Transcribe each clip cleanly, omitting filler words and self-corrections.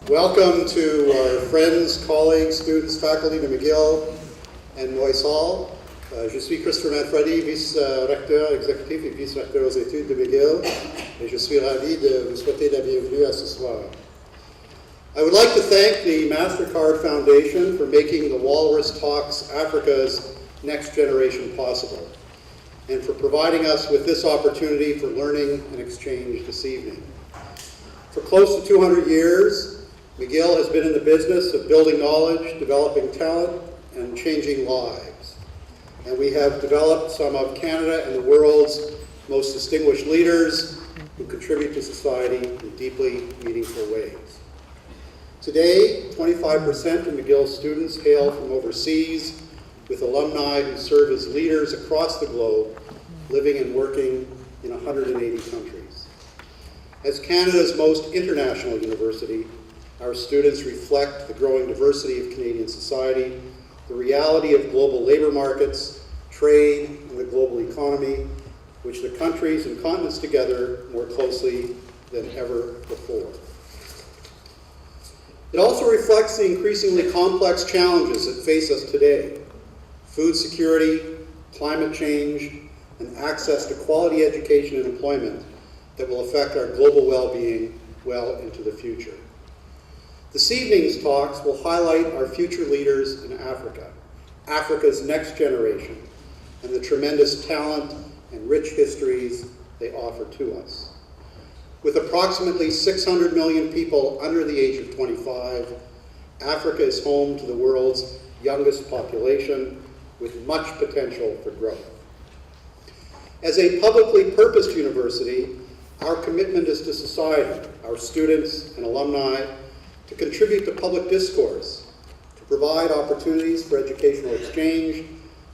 Welcome to our friends, colleagues, students, faculty de McGill and Montreal. Je suis Christopher Manfredi, vice-recteur exécutif et vice-recteur aux études de McGill, et je suis ravi de vous souhaiter la bienvenue à ce soir. I would like to thank the MasterCard Foundation for making the Walrus Talks Africa's Next Generation possible, and for providing us with this opportunity for learning and exchange this evening. For close to 200 years, McGill has been in the business of building knowledge, developing talent, and changing lives. And we have developed some of Canada and the world's most distinguished leaders who contribute to society in deeply meaningful ways. Today, 25% of McGill students hail from overseas, with alumni who serve as leaders across the globe, living and working in 180 countries. As Canada's most international university, our students reflect the growing diversity of Canadian society, the reality of global labor markets, trade, and the global economy, which the countries and continents together more closely than ever before. It also reflects the increasingly complex challenges that face us today: food security, climate change, and access to quality education and employment that will affect our global well-being well into the future. This evening's talks will highlight our future leaders in Africa, Africa's next generation, and the tremendous talent and rich histories they offer to us. With approximately 600 million people under the age of 25, Africa is home to the world's youngest population, with much potential for growth. As a publicly purposed university, our commitment is to society, our students and alumni, to contribute to public discourse, to provide opportunities for educational exchange,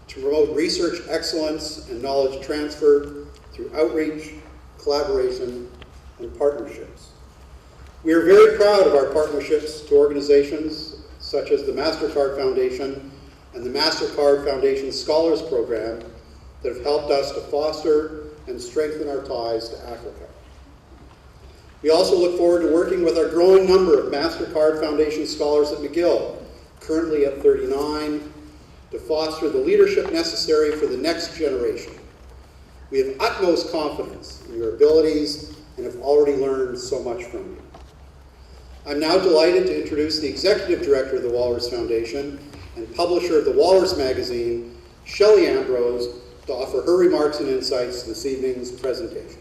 to promote research excellence and knowledge transfer through outreach, collaboration, and partnerships. We are very proud of our partnerships to organizations such as the MasterCard Foundation and the MasterCard Foundation Scholars Program that have helped us to foster and strengthen our ties to Africa. We also look forward to working with our growing number of MasterCard Foundation scholars at McGill, currently at 39, to foster the leadership necessary for the next generation. We have utmost confidence in your abilities and have already learned so much from you. I'm now delighted to introduce the Executive Director of the Walrus Foundation and publisher of the Walrus magazine, Shelley Ambrose, to offer her remarks and insights to this evening's presentation.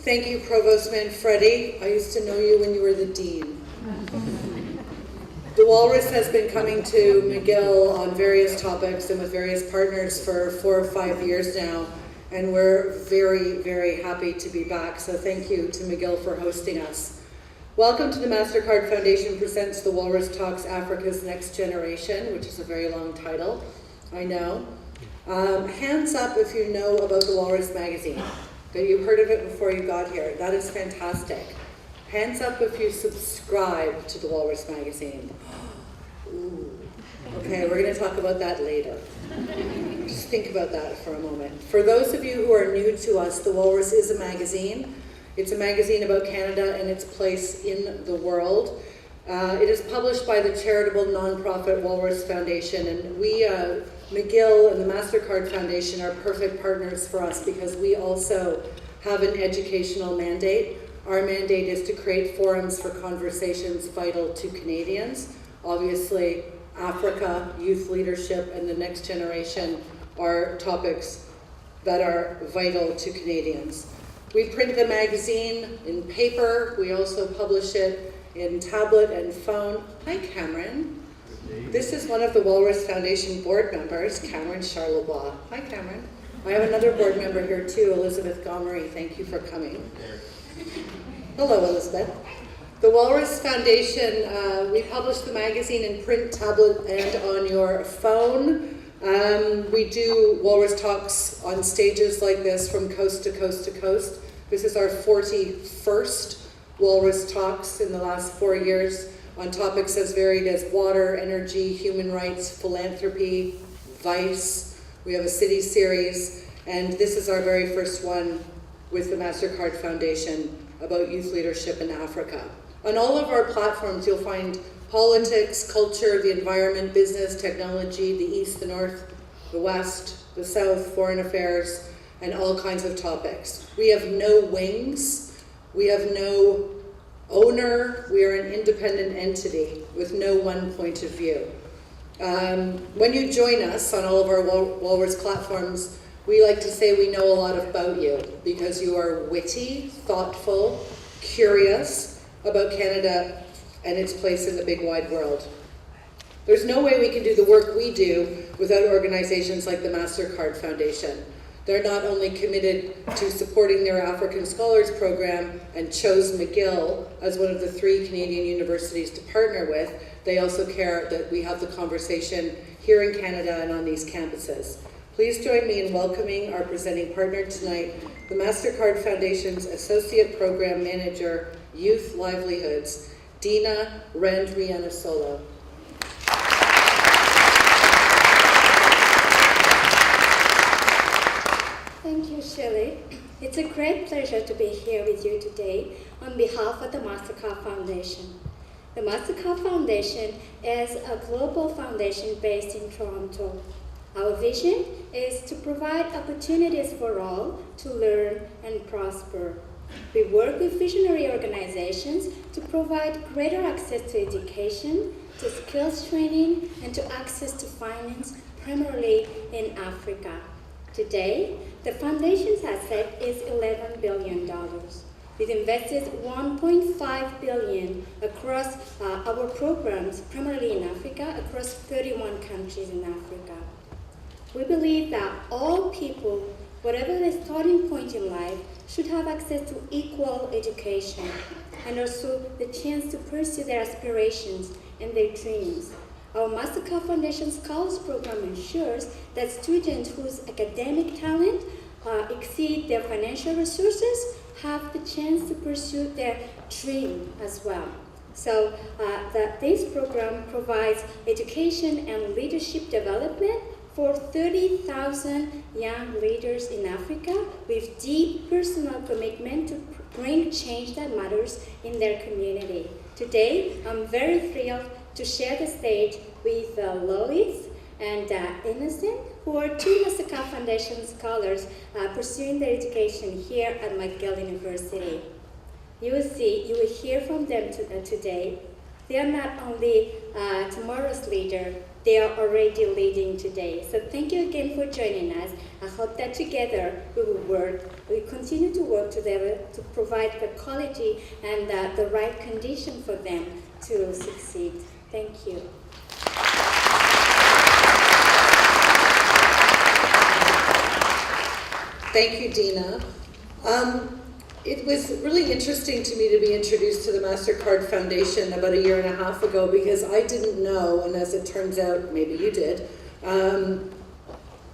Thank you, Provost Manfredi. I used to know you when you were the Dean. The Walrus has been coming to McGill on various topics and with various partners for 4 or 5 years now, and we're very, very happy to be back. So thank you to McGill for hosting us. Welcome to the MasterCard Foundation presents the Walrus Talks Africa's Next Generation, which is a very long title, I know. Hands up if you know about the Walrus magazine. That you heard of it before you got here. That is fantastic. Hands up if you subscribe to the Walrus magazine. Ooh. Okay, we're going to talk about that later. Just think about that for a moment. For those of you who are new to us, the Walrus is a magazine. It's a magazine about Canada and its place in the world. It is published by the charitable nonprofit Walrus Foundation, and we McGill and the MasterCard Foundation are perfect partners for us because we also have an educational mandate. Our mandate is to create forums for conversations vital to Canadians. Obviously, Africa, youth leadership, and the next generation are topics that are vital to Canadians. We print the magazine in paper. We also publish it in tablet and phone. Hi, Cameron. This is one of the Walrus Foundation board members, Cameron Charlebois. Hi, Cameron. I have another board member here too, Elizabeth Gomery. Thank you for coming. Hello, Elizabeth. The Walrus Foundation, we publish the magazine in print, tablet, and on your phone. We do Walrus Talks on stages like this from coast to coast to coast. This is our 41st Walrus Talks in the last 4 years on topics as varied as water, energy, human rights, philanthropy, vice. We have a city series, And this is our very first one with the MasterCard Foundation about youth leadership in Africa. On all of our platforms, you'll find politics, culture, the environment, business, technology, the East, the North, the West, the South, foreign affairs, and all kinds of topics. We have no wings. We have no owner. We are an independent entity with no one point of view. When you join us on all of our Walrus platforms, we like to say we know a lot about you because you are witty, thoughtful, curious about Canada and its place in the big wide world. There's no way we can do the work we do without organizations like the MasterCard Foundation. They're not only committed to supporting their African Scholars Program and chose McGill as one of the 3 Canadian universities to partner with, they also care that we have the conversation here in Canada and on these campuses. Please join me in welcoming our presenting partner tonight, the MasterCard Foundation's Associate Program Manager, Youth Livelihoods, Dina Randrianasolo. Thank you, Shelley. It's a great pleasure to be here with you today on behalf of the MasterCard Foundation. The MasterCard Foundation is a global foundation based in Toronto. Our vision is to provide opportunities for all to learn and prosper. We work with visionary organizations to provide greater access to education, to skills training, and to access to finance, primarily in Africa. Today, the Foundation's asset is $11 billion. We've invested $1.5 billion across our programs, primarily in Africa, across 31 countries in Africa. We believe that all people, whatever their starting point in life, should have access to equal education and also the chance to pursue their aspirations and their dreams. Our MasterCard Foundation Scholars Program ensures that students whose academic talent exceed their financial resources have the chance to pursue their dream as well. So this program provides education and leadership development for 30,000 young leaders in Africa with deep personal commitment to bring change that matters in their community. Today, I'm very thrilled to share the stage with Lois and Innocent, who are 2 MasterCard Foundation scholars pursuing their education here at McGill University. You will hear from them today. They are not only tomorrow's leader, they are already leading today. So thank you again for joining us. I hope that together we continue to work together to provide the quality and the right condition for them to succeed. Thank you. Thank you, Dina. It was really interesting to me to be introduced to the MasterCard Foundation about 1.5 years ago because I didn't know, and as it turns out, maybe you did.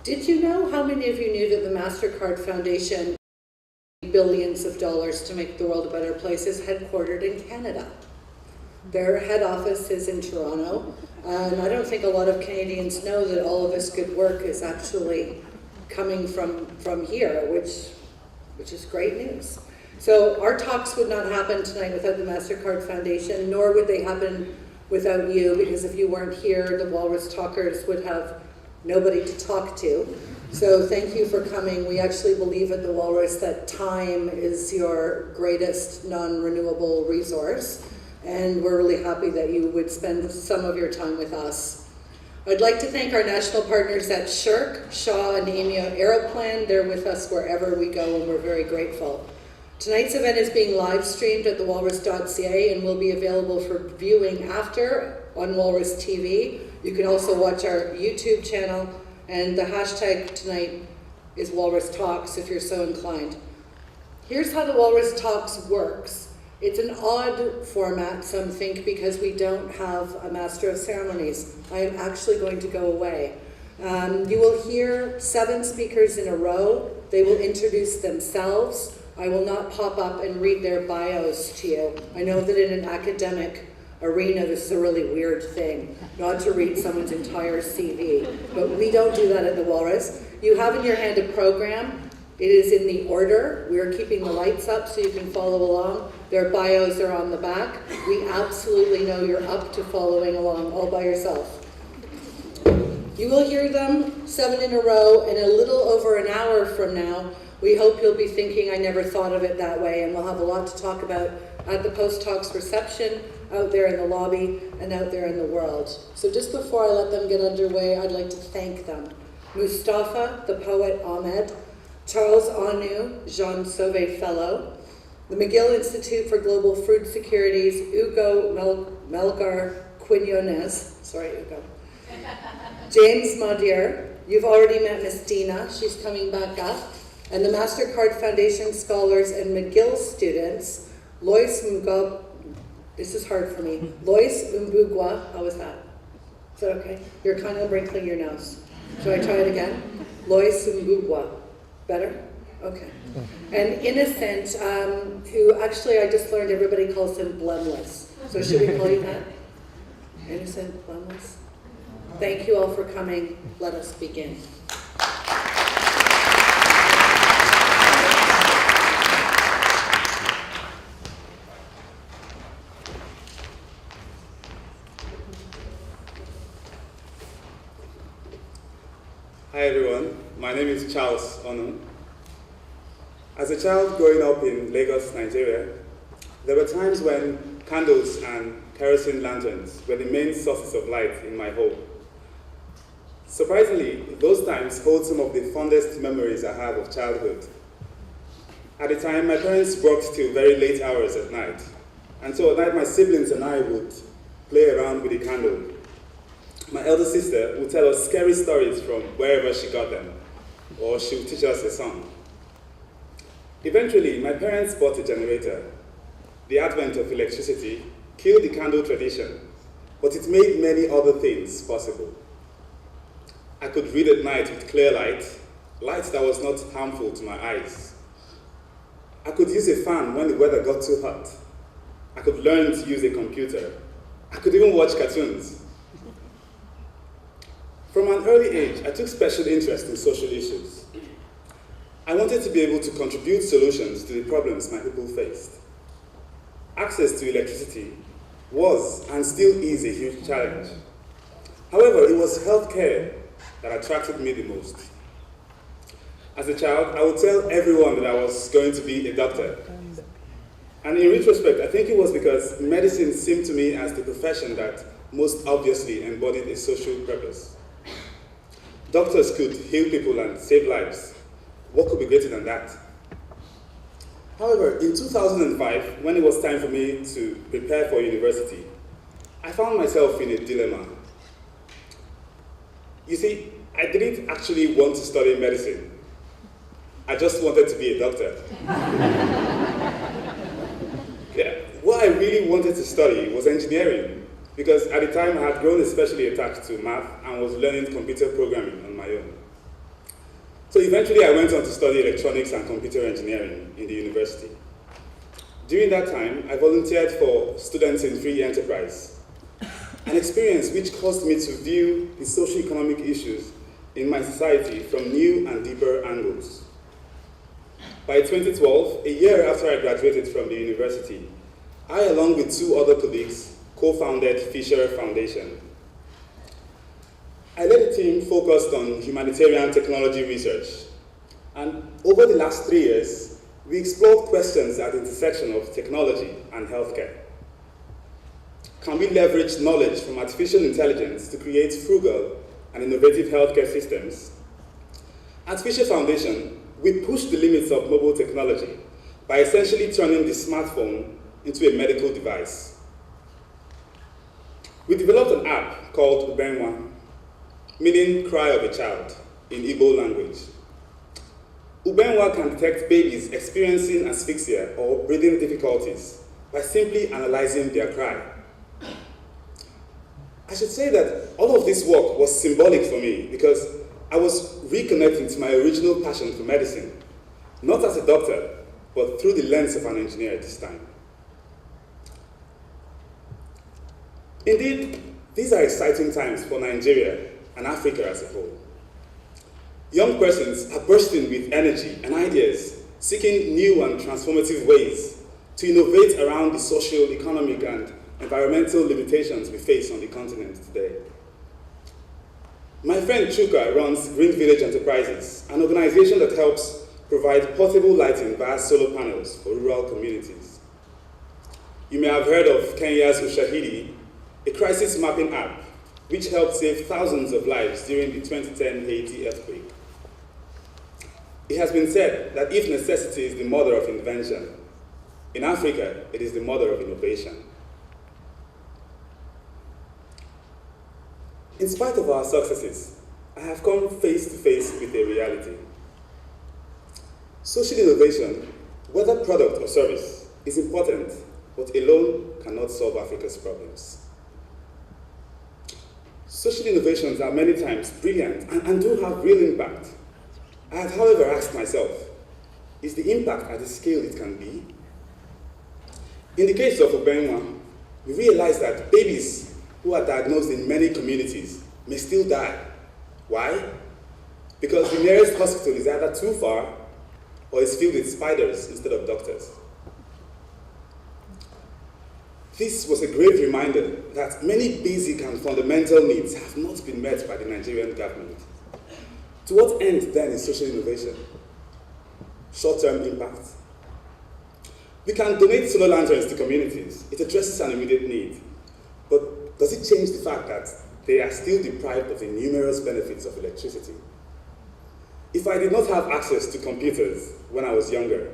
Did you know, how many of you knew that the MasterCard Foundation, billions of dollars to make the world a better place, is headquartered in Canada? Their head office is in Toronto, and I don't think a lot of Canadians know that all of this good work is actually coming from here, which is great news. So our talks would not happen tonight without the MasterCard Foundation, nor would they happen without you, because if you weren't here, the Walrus talkers would have nobody to talk to. So thank you for coming. We actually believe at the Walrus that time is your greatest non-renewable resource, and we're really happy that you would spend some of your time with us. I'd like to thank our national partners at SHIRK, Shaw and Aimia Aeroplan. They're with us wherever we go, and we're very grateful. Tonight's event is being live streamed at thewalrus.ca and will be available for viewing after on Walrus TV. You can also watch our YouTube channel, and the hashtag tonight is Walrus Talks if you're so inclined. Here's how the Walrus Talks works. It's an odd format, some think, because we don't have a Master of Ceremonies. I am actually going to go away. You will hear 7 speakers in a row. They will introduce themselves. I will not pop up and read their bios to you. I know that in an academic arena, this is a really weird thing, not to read someone's entire CV. But we don't do that at the Walrus. You have in your hand a program. It is in the order. We are keeping the lights up so you can follow along. Their bios are on the back. We absolutely know you're up to following along all by yourself. You will hear them 7 in a row, and a little over an hour from now, we hope you'll be thinking, I never thought of it that way, and we'll have a lot to talk about at the post-talks reception, out there in the lobby, and out there in the world. So just before I let them get underway, I'd like to thank them. Mustafa, the poet Ahmed, Charles Anu, Jean Sauvé Fellow, the McGill Institute for Global Food Security's Hugo Melgar Quinones, sorry Hugo, James Maudier, you've already met Miss Dina, she's coming back up, and the MasterCard Foundation scholars and McGill students, Lois Mugab, this is hard for me, Lois Mbugwa, how was that? Is that okay? You're kind of wrinkling your nose. Should I try it again? Lois Mbugwa. Better? Okay. And Innocent, who actually I just learned everybody calls him Blemless. So should we call you that? Innocent, Blemless? Thank you all for coming. Let us begin. Hi everyone, my name is Charles Onu. As a child growing up in Lagos, Nigeria, there were times when candles and kerosene lanterns were the main sources of light in my home. Surprisingly, those times hold some of the fondest memories I have of childhood. At the time, my parents worked till very late hours at night, and so at night my siblings and I would play around with the candle. My elder sister would tell us scary stories from wherever she got them, or she would teach us a song. Eventually, my parents bought a generator. The advent of electricity killed the candle tradition, but it made many other things possible. I could read at night with clear light, light that was not harmful to my eyes. I could use a fan when the weather got too hot. I could learn to use a computer. I could even watch cartoons. From an early age, I took special interest in social issues. I wanted to be able to contribute solutions to the problems my people faced. Access to electricity was and still is a huge challenge. However, it was healthcare that attracted me the most. As a child, I would tell everyone that I was going to be a doctor. And in retrospect, I think it was because medicine seemed to me as the profession that most obviously embodied a social purpose. Doctors could heal people and save lives. What could be greater than that? However, in 2005, when it was time for me to prepare for university, I found myself in a dilemma. You see, I didn't actually want to study medicine. I just wanted to be a doctor. Yeah, what I really wanted to study was engineering, because at the time I had grown especially attached to math and was learning computer programming on my own. So eventually I went on to study electronics and computer engineering in the university. During that time, I volunteered for Students in Free Enterprise, an experience which caused me to view the socio-economic issues in my society from new and deeper angles. By 2012, a year after I graduated from the university, I, along with 2 other colleagues, co-founded Fisher Foundation. I led a team focused on humanitarian technology research. And over the last 3 years, we explored questions at the intersection of technology and healthcare. Can we leverage knowledge from artificial intelligence to create frugal and innovative healthcare systems? At Fisher Foundation, we push the limits of mobile technology by essentially turning the smartphone into a medical device. We developed an app called Ubenwa, meaning cry of a child in Igbo language. Ubenwa can detect babies experiencing asphyxia or breathing difficulties by simply analyzing their cry. I should say that all of this work was symbolic for me because I was reconnecting to my original passion for medicine, not as a doctor, but through the lens of an engineer this time. Indeed, these are exciting times for Nigeria and Africa as a whole. Young persons are bursting with energy and ideas, seeking new and transformative ways to innovate around the social, economic, and environmental limitations we face on the continent today. My friend Chuka runs Green Village Enterprises, an organization that helps provide portable lighting via solar panels for rural communities. You may have heard of Kenya's Ushahidi, a crisis mapping app which helped save thousands of lives during the 2010 Haiti earthquake. It has been said that if necessity is the mother of invention, in Africa, it is the mother of innovation. In spite of our successes, I have come face to face with a reality. Social innovation, whether product or service, is important, but alone cannot solve Africa's problems. Social innovations are many times brilliant and do have real impact. I have, however, asked myself, is the impact at the scale it can be? In the case of Obenwa, we realize that babies who are diagnosed in many communities may still die. Why? Because the nearest hospital is either too far or is filled with spiders instead of doctors. This was a grave reminder that many basic and fundamental needs have not been met by the Nigerian government. To what end then is social innovation? Short-term impact? We can donate solar lanterns to communities. It addresses an immediate need. But does it change the fact that they are still deprived of the numerous benefits of electricity? If I did not have access to computers when I was younger,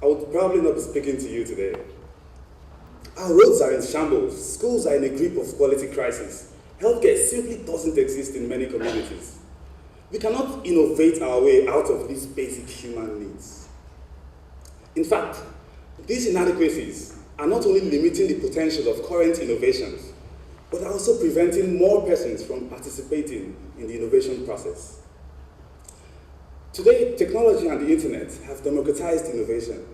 I would probably not be speaking to you today. Our roads are in shambles, schools are in a grip of quality crisis. Healthcare simply doesn't exist in many communities. We cannot innovate our way out of these basic human needs. In fact, these inadequacies are not only limiting the potential of current innovations, but are also preventing more persons from participating in the innovation process. Today, technology and the internet have democratized innovation.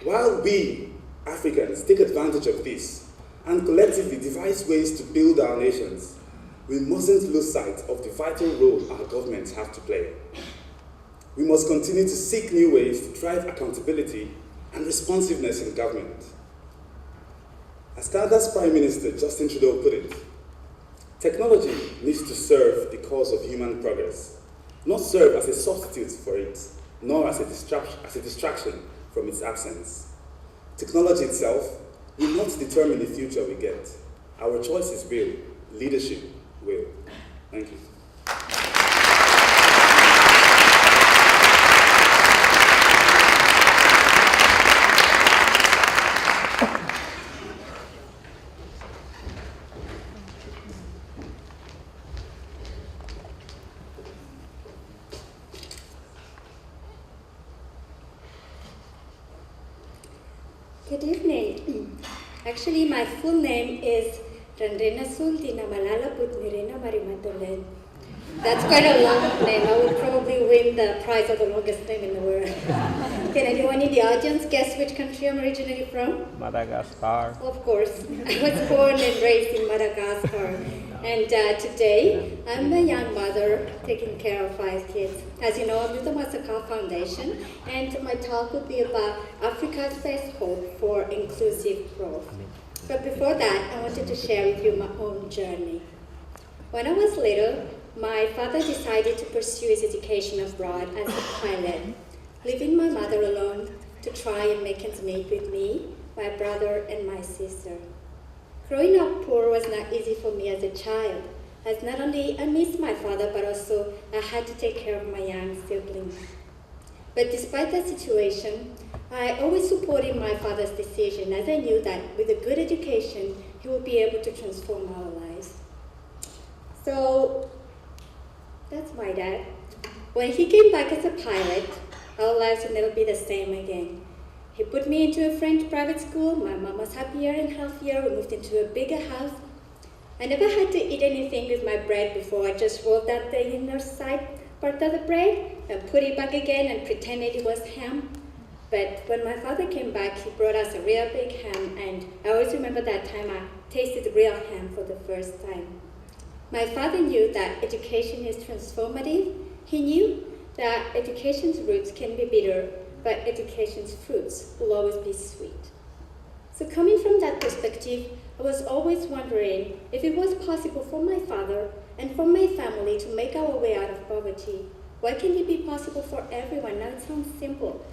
While we, Africans, take advantage of this and collectively devise ways to build our nations, we mustn't lose sight of the vital role our governments have to play. We must continue to seek new ways to drive accountability and responsiveness in government. As Canada's Prime Minister Justin Trudeau put it, technology needs to serve the cause of human progress, not serve as a substitute for it, nor as a distraction from its absence. Technology itself will not determine the future we get. Our choices will, leadership will. Thank you. Good evening. Actually, my full name is Randrena Sultina Malala Putnirina Marimandolen. That's quite a long name. I would probably win the prize of the longest name in the world. Can anyone in the audience guess which country I'm originally from? Madagascar. Of course. I was born and raised in Madagascar. And today, I'm a young mother taking care of 5 kids. As you know, I'm with the Masaka Foundation, and my talk will be about Africa's best hope for inclusive growth. But before that, I wanted to share with you my own journey. When I was little, my father decided to pursue his education abroad as a pilot, leaving my mother alone to try and make ends meet with me, my brother, and my sister. Growing up poor was not easy for me as a child, as not only I missed my father, but also I had to take care of my young siblings. But despite that situation, I always supported my father's decision, as I knew that with a good education, he would be able to transform our lives. So, that's my dad. When he came back as a pilot, our lives would never be the same again. He put me into a French private school. My mom was happier and healthier. We moved into a bigger house. I never had to eat anything with my bread before. I just rolled out the inner side part of the bread and put it back again and pretended it was ham. But when my father came back, he brought us a real big ham, and I always remember that time I tasted real ham for the first time. My father knew that education is transformative. He knew that education's roots can be bitter, but education's fruits will always be sweet. So coming from that perspective, I was always wondering if it was possible for my father and for my family to make our way out of poverty. Why can't it be possible for everyone? Now it sounds simple,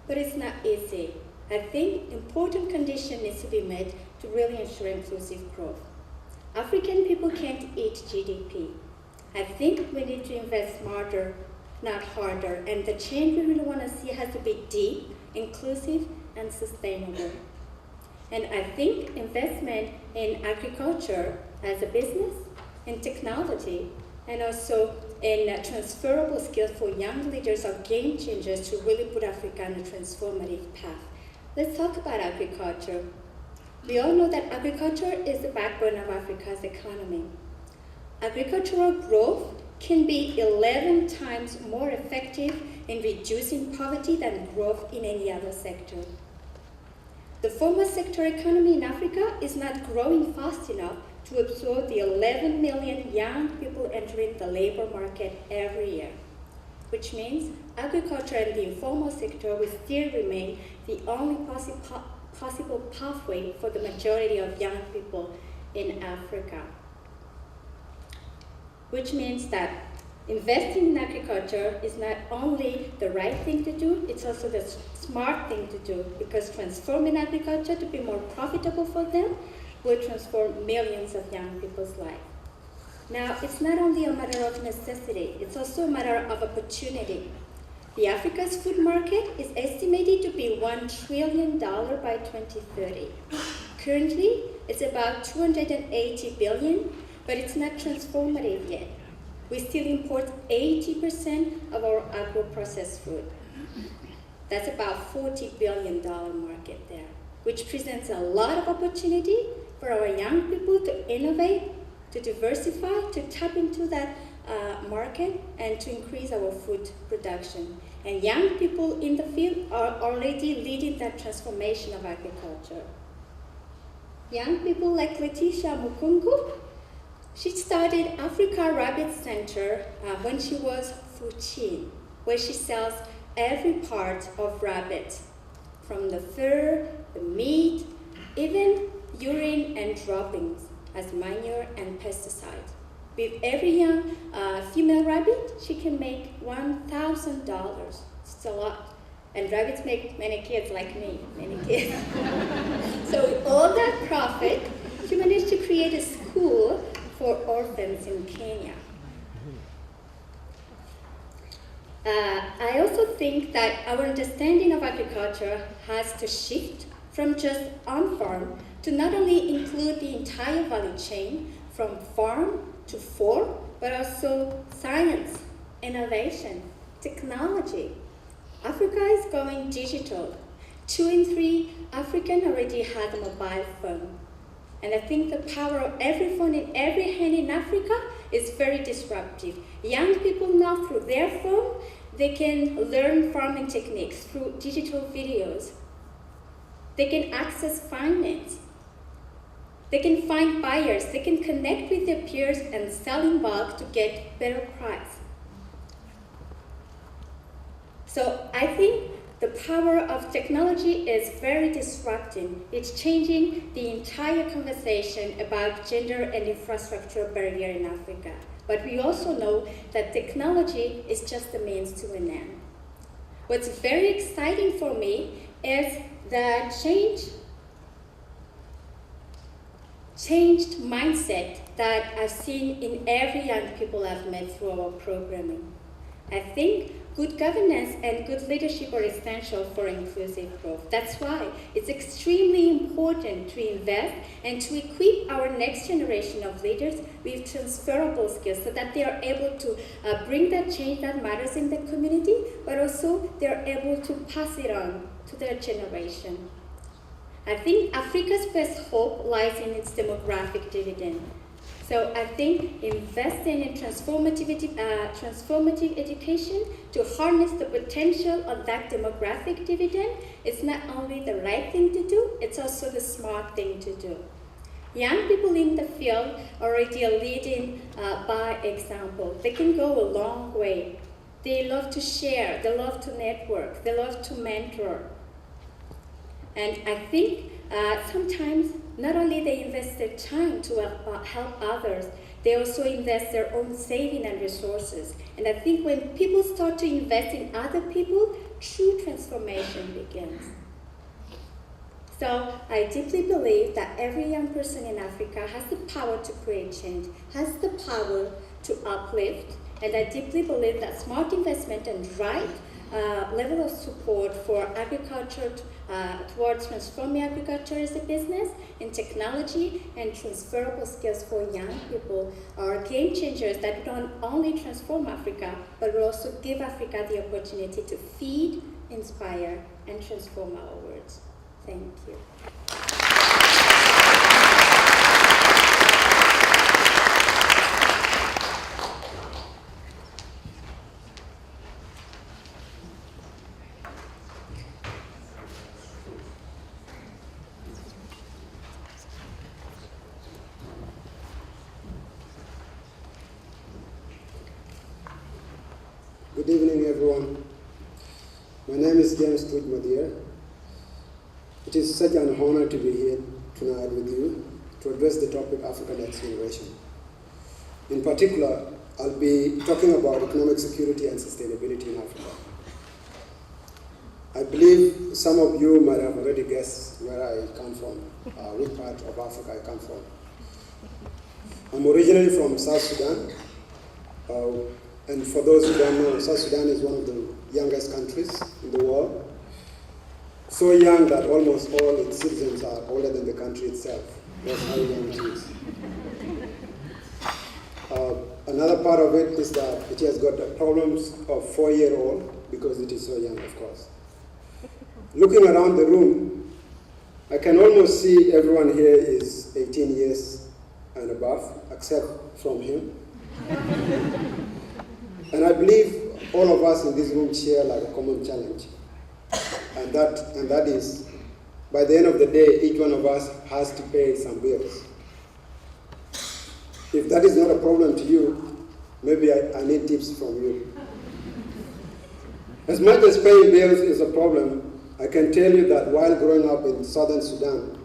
but it's not easy. I think important condition needs to be met to really ensure inclusive growth. African people can't eat GDP. I think we need to invest smarter, not harder, and the change we really want to see has to be deep, inclusive, and sustainable. And I think investment in agriculture as a business, in technology, and also in transferable skills for young leaders are game changers to really put Africa on a transformative path. Let's talk about agriculture. We all know that agriculture is the backbone of Africa's economy. Agricultural growth can be 11 times more effective in reducing poverty than growth in any other sector. The formal sector economy in Africa is not growing fast enough to absorb the 11 million young people entering the labor market every year, which means agriculture and the informal sector will still remain the only possible pathway for the majority of young people in Africa. Which means that investing in agriculture is not only the right thing to do, it's also the smart thing to do, because transforming agriculture to be more profitable for them will transform millions of young people's lives. Now, it's not only a matter of necessity, it's also a matter of opportunity. The Africa's food market is estimated to be $1 trillion by 2030. Currently, it's about 280 billion, but it's not transformative yet. We still import 80% of our agro-processed food. That's about $40 billion market there, which presents a lot of opportunity for our young people to innovate, to diversify, to tap into that market, and to increase our food production. And young people in the field are already leading that transformation of agriculture. Young people like Letitia Mukungu, she started Africa Rabbit Center when she was 14, where she sells every part of rabbit, from the fur, the meat, even urine and droppings as manure and pesticide. With every young female rabbit, she can make $1,000. It's a lot. And rabbits make many kids like me, many kids. So with all that profit, she managed to create a school for orphans in Kenya. I also think that our understanding of agriculture has to shift from just on-farm to not only include the entire value chain from farm to fork, but also science, innovation, technology. Africa is going digital. 2 in 3 Africans already have a mobile phone. And I think the power of every phone in every hand in Africa is very disruptive. Young people now, through their phone, they can learn farming techniques through digital videos. They can access finance. They can find buyers. They can connect with their peers and sell in bulk to get better price. So I think the power of technology is very disrupting. It's changing the entire conversation about gender and infrastructure barrier in Africa. But we also know that technology is just a means to an end. What's very exciting for me is the changed mindset that I've seen in every young people I've met through our programming. I think good governance and good leadership are essential for inclusive growth. That's why it's extremely important to invest and to equip our next generation of leaders with transferable skills so that they are able to bring that change that matters in the community, but also they're able to pass it on to their generation. I think Africa's best hope lies in its demographic dividend. So I think investing in transformative education to harness the potential of that demographic dividend is not only the right thing to do, it's also the smart thing to do. Young people in the field already are leading by example. They can go a long way. They love to share, they love to network, they love to mentor. And I think sometimes not only they invest their time to help others, they also invest their own saving and resources. And I think when people start to invest in other people, true transformation begins. So I deeply believe that every young person in Africa has the power to create change, has the power to uplift, and I deeply believe that smart investment and right level of support for agriculture towards transforming agriculture as a business and technology and transferable skills for young people are game changers that don't only transform Africa, but will also give Africa the opportunity to feed, inspire, and transform our world. Thank you. Good evening, everyone. My name is James Madia. It is such an honor to be here tonight with you to address the topic Africa Next Generation. In particular, I'll be talking about economic security and sustainability in Africa. I believe some of you might have already guessed where I come from, which part of Africa I come from. I'm originally from South Sudan. And for those who don't know, South Sudan is one of the youngest countries in the world. So young that almost all its citizens are older than the country itself. That's how young it is. Another part of it is that it has got the problems of 4-year-old because it is so young, of course. Looking around the room, I can almost see everyone here is 18 years and above, except from him. And I believe all of us in this room share like a common challenge. And that is, by the end of the day, each one of us has to pay some bills. If that is not a problem to you, maybe I need tips from you. As much as paying bills is a problem, I can tell you that while growing up in southern Sudan,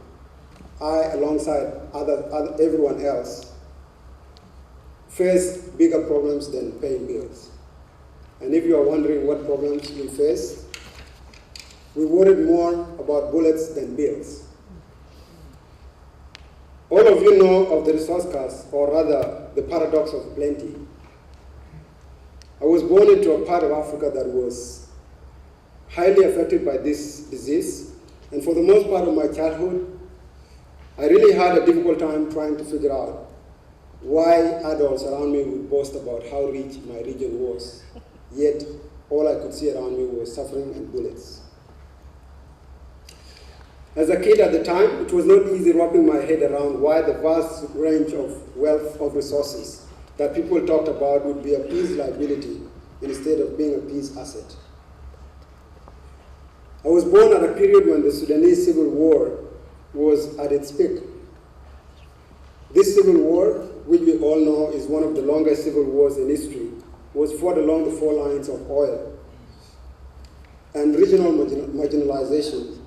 I, alongside everyone else, face bigger problems than paying bills. And if you are wondering what problems we face, we worried more about bullets than bills. All of you know of the resource curse, or rather, the paradox of plenty. I was born into a part of Africa that was highly affected by this disease, and for the most part of my childhood, I really had a difficult time trying to figure out why adults around me would boast about how rich my region was, yet all I could see around me was suffering and bullets. As a kid at the time, it was not easy wrapping my head around why the vast range of wealth of resources that people talked about would be a peace liability instead of being a peace asset. I was born at a period when the Sudanese Civil War was at its peak. This civil war, which we all know is one of the longest civil wars in history, was fought along the 4 lines of oil and regional marginalization,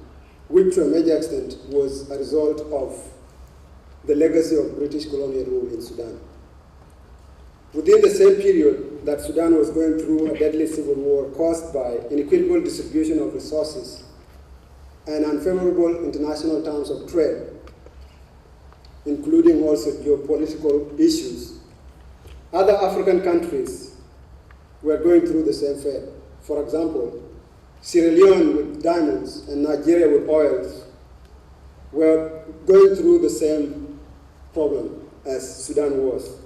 which to a major extent was a result of the legacy of British colonial rule in Sudan. Within the same period that Sudan was going through a deadly civil war caused by inequitable distribution of resources and unfavorable international terms of trade, including also geopolitical issues, other African countries were going through the same fate. For example, Sierra Leone with diamonds and Nigeria with oils were going through the same problem as Sudan was.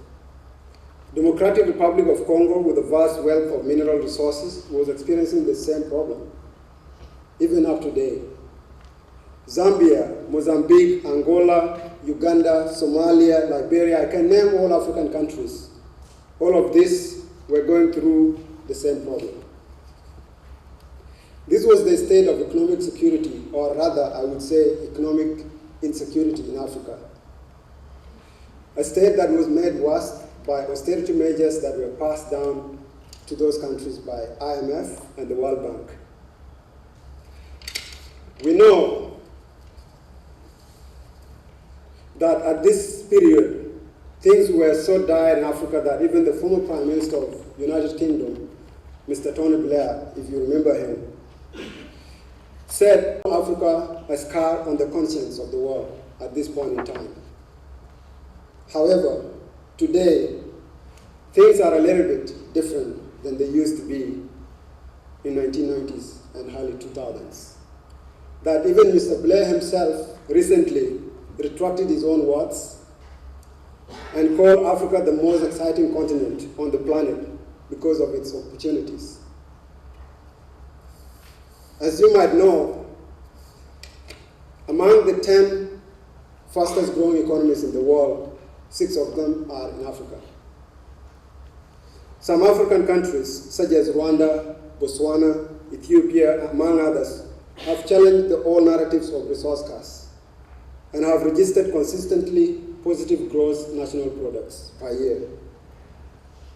Democratic Republic of Congo, with a vast wealth of mineral resources, was experiencing the same problem, even up to date. Zambia, Mozambique, Angola, Uganda, Somalia, Liberia, I can name all African countries. All of these were going through the same problem. This was the state of economic security, or rather, I would say economic insecurity in Africa. A state that was made worse by austerity measures that were passed down to those countries by IMF and the World Bank. We know that at this period, things were so dire in Africa that even the former Prime Minister of the United Kingdom, Mr. Tony Blair, if you remember him, said Africa a scar on the conscience of the world at this point in time. However, today, things are a little bit different than they used to be in 1990s and early 2000s. That even Mr. Blair himself recently retracted his own words and called Africa the most exciting continent on the planet because of its opportunities. As you might know, among the 10 fastest growing economies in the world, 6 of them are in Africa. Some African countries, such as Rwanda, Botswana, Ethiopia, among others, have challenged the old narratives of resource costs and have registered consistently positive gross national products per year.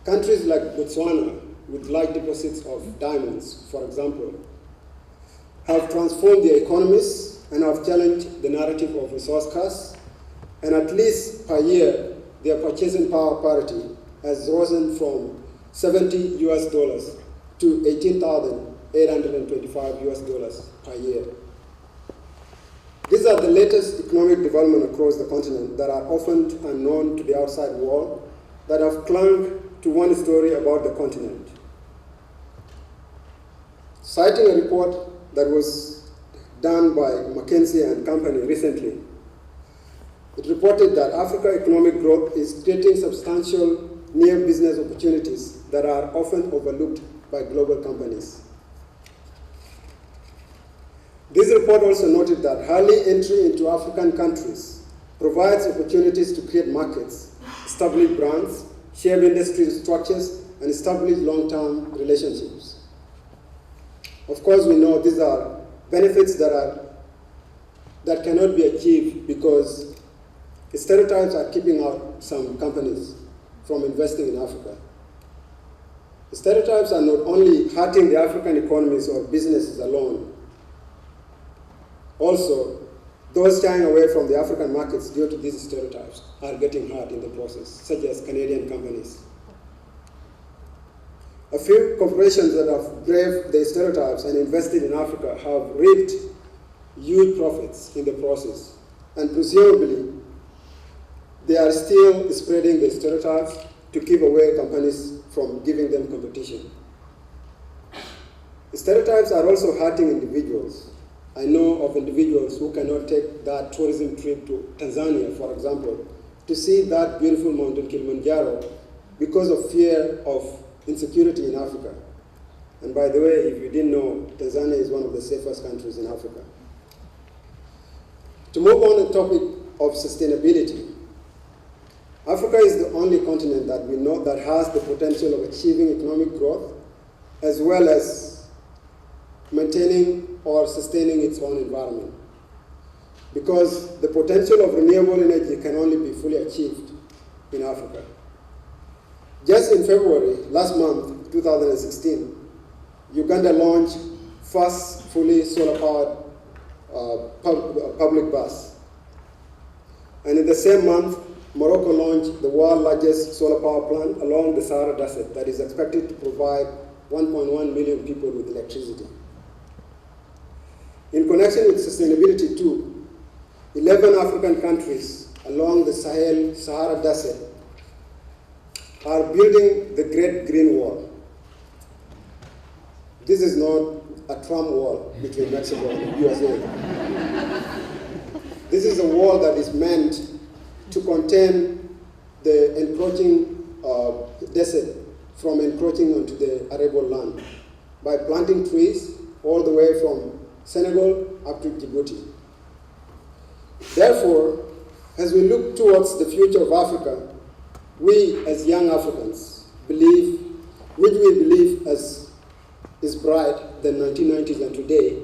Countries like Botswana, with large deposits of diamonds, for example, have transformed their economies and have challenged the narrative of resource costs, and at least per year, their purchasing power parity has risen from $70 to $18,825 per year. These are the latest economic development across the continent that are often unknown to the outside world, that have clung to one story about the continent. Citing a report that was done by McKinsey and Company recently, it reported that Africa's economic growth is creating substantial new business opportunities that are often overlooked by global companies. This report also noted that early entry into African countries provides opportunities to create markets, establish brands, shape industry structures, and establish long-term relationships. Of course, we know these are benefits that cannot be achieved because stereotypes are keeping out some companies from investing in Africa. Stereotypes are not only hurting the African economies or businesses alone. Also, those shying away from the African markets due to these stereotypes are getting hurt in the process, such as Canadian companies. A few corporations that have braved the stereotypes and invested in Africa have reaped huge profits in the process, and presumably they are still spreading the stereotypes to keep away companies from giving them competition. Stereotypes are also hurting individuals. I know of individuals who cannot take that tourism trip to Tanzania, for example, to see that beautiful mountain Kilimanjaro because of fear of insecurity in Africa. And by the way, if you didn't know, Tanzania is one of the safest countries in Africa. To move on the topic of sustainability, Africa is the only continent that we know that has the potential of achieving economic growth as well as maintaining or sustaining its own environment. Because the potential of renewable energy can only be fully achieved in Africa. Just in February, last month, 2016, Uganda launched first fully solar-powered public bus. And in the same month, Morocco launched the world's largest solar power plant along the Sahara Desert that is expected to provide 1.1 million people with electricity. In connection with sustainability too, 11 African countries along the Sahara Desert are building the Great Green Wall. This is not a Trump wall between Mexico and the USA. This is a wall that is meant to contain the encroaching desert from encroaching onto the arable land by planting trees all the way from Senegal up to Djibouti. Therefore, as we look towards the future of Africa, we as young Africans believe, which we believe as is bright than 1990s and today,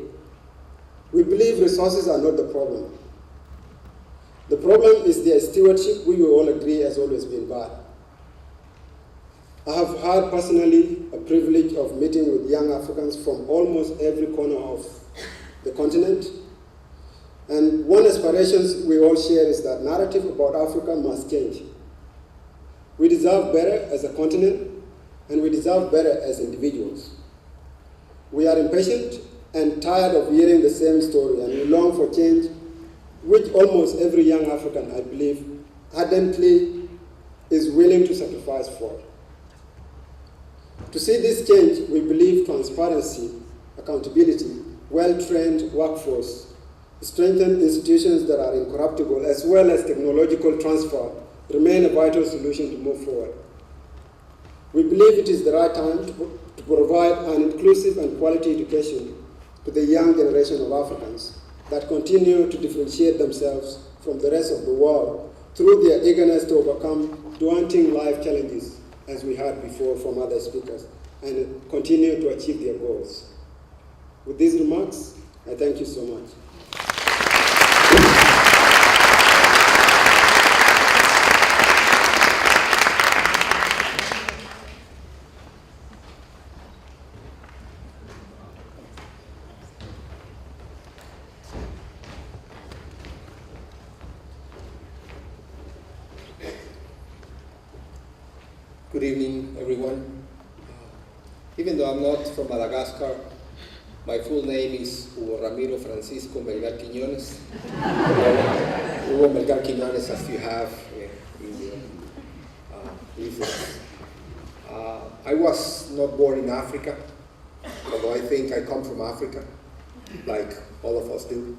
we believe resources are not the problem. The problem is their stewardship, which we all agree has always been bad. I have had personally a privilege of meeting with young Africans from almost every corner of the continent. And one aspiration we all share is that narrative about Africa must change. We deserve better as a continent, and we deserve better as individuals. We are impatient and tired of hearing the same story, and we long for change, which almost every young African, I believe, ardently is willing to sacrifice for. To see this change, we believe transparency, accountability, well-trained workforce, strengthened institutions that are incorruptible, as well as technological transfer, remain a vital solution to move forward. We believe it is the right time to provide an inclusive and quality education to the young generation of Africans that continue to differentiate themselves from the rest of the world through their eagerness to overcome daunting life challenges, as we heard before from other speakers, and continue to achieve their goals. With these remarks, I thank you so much. Good evening, everyone. Even though I'm not from Madagascar, my full name is Hugo Ramiro Francisco Melgar Quiñones. Hugo Melgar Quiñones, as you have in the leaflets. I was not born in Africa, although I think I come from Africa, like all of us do.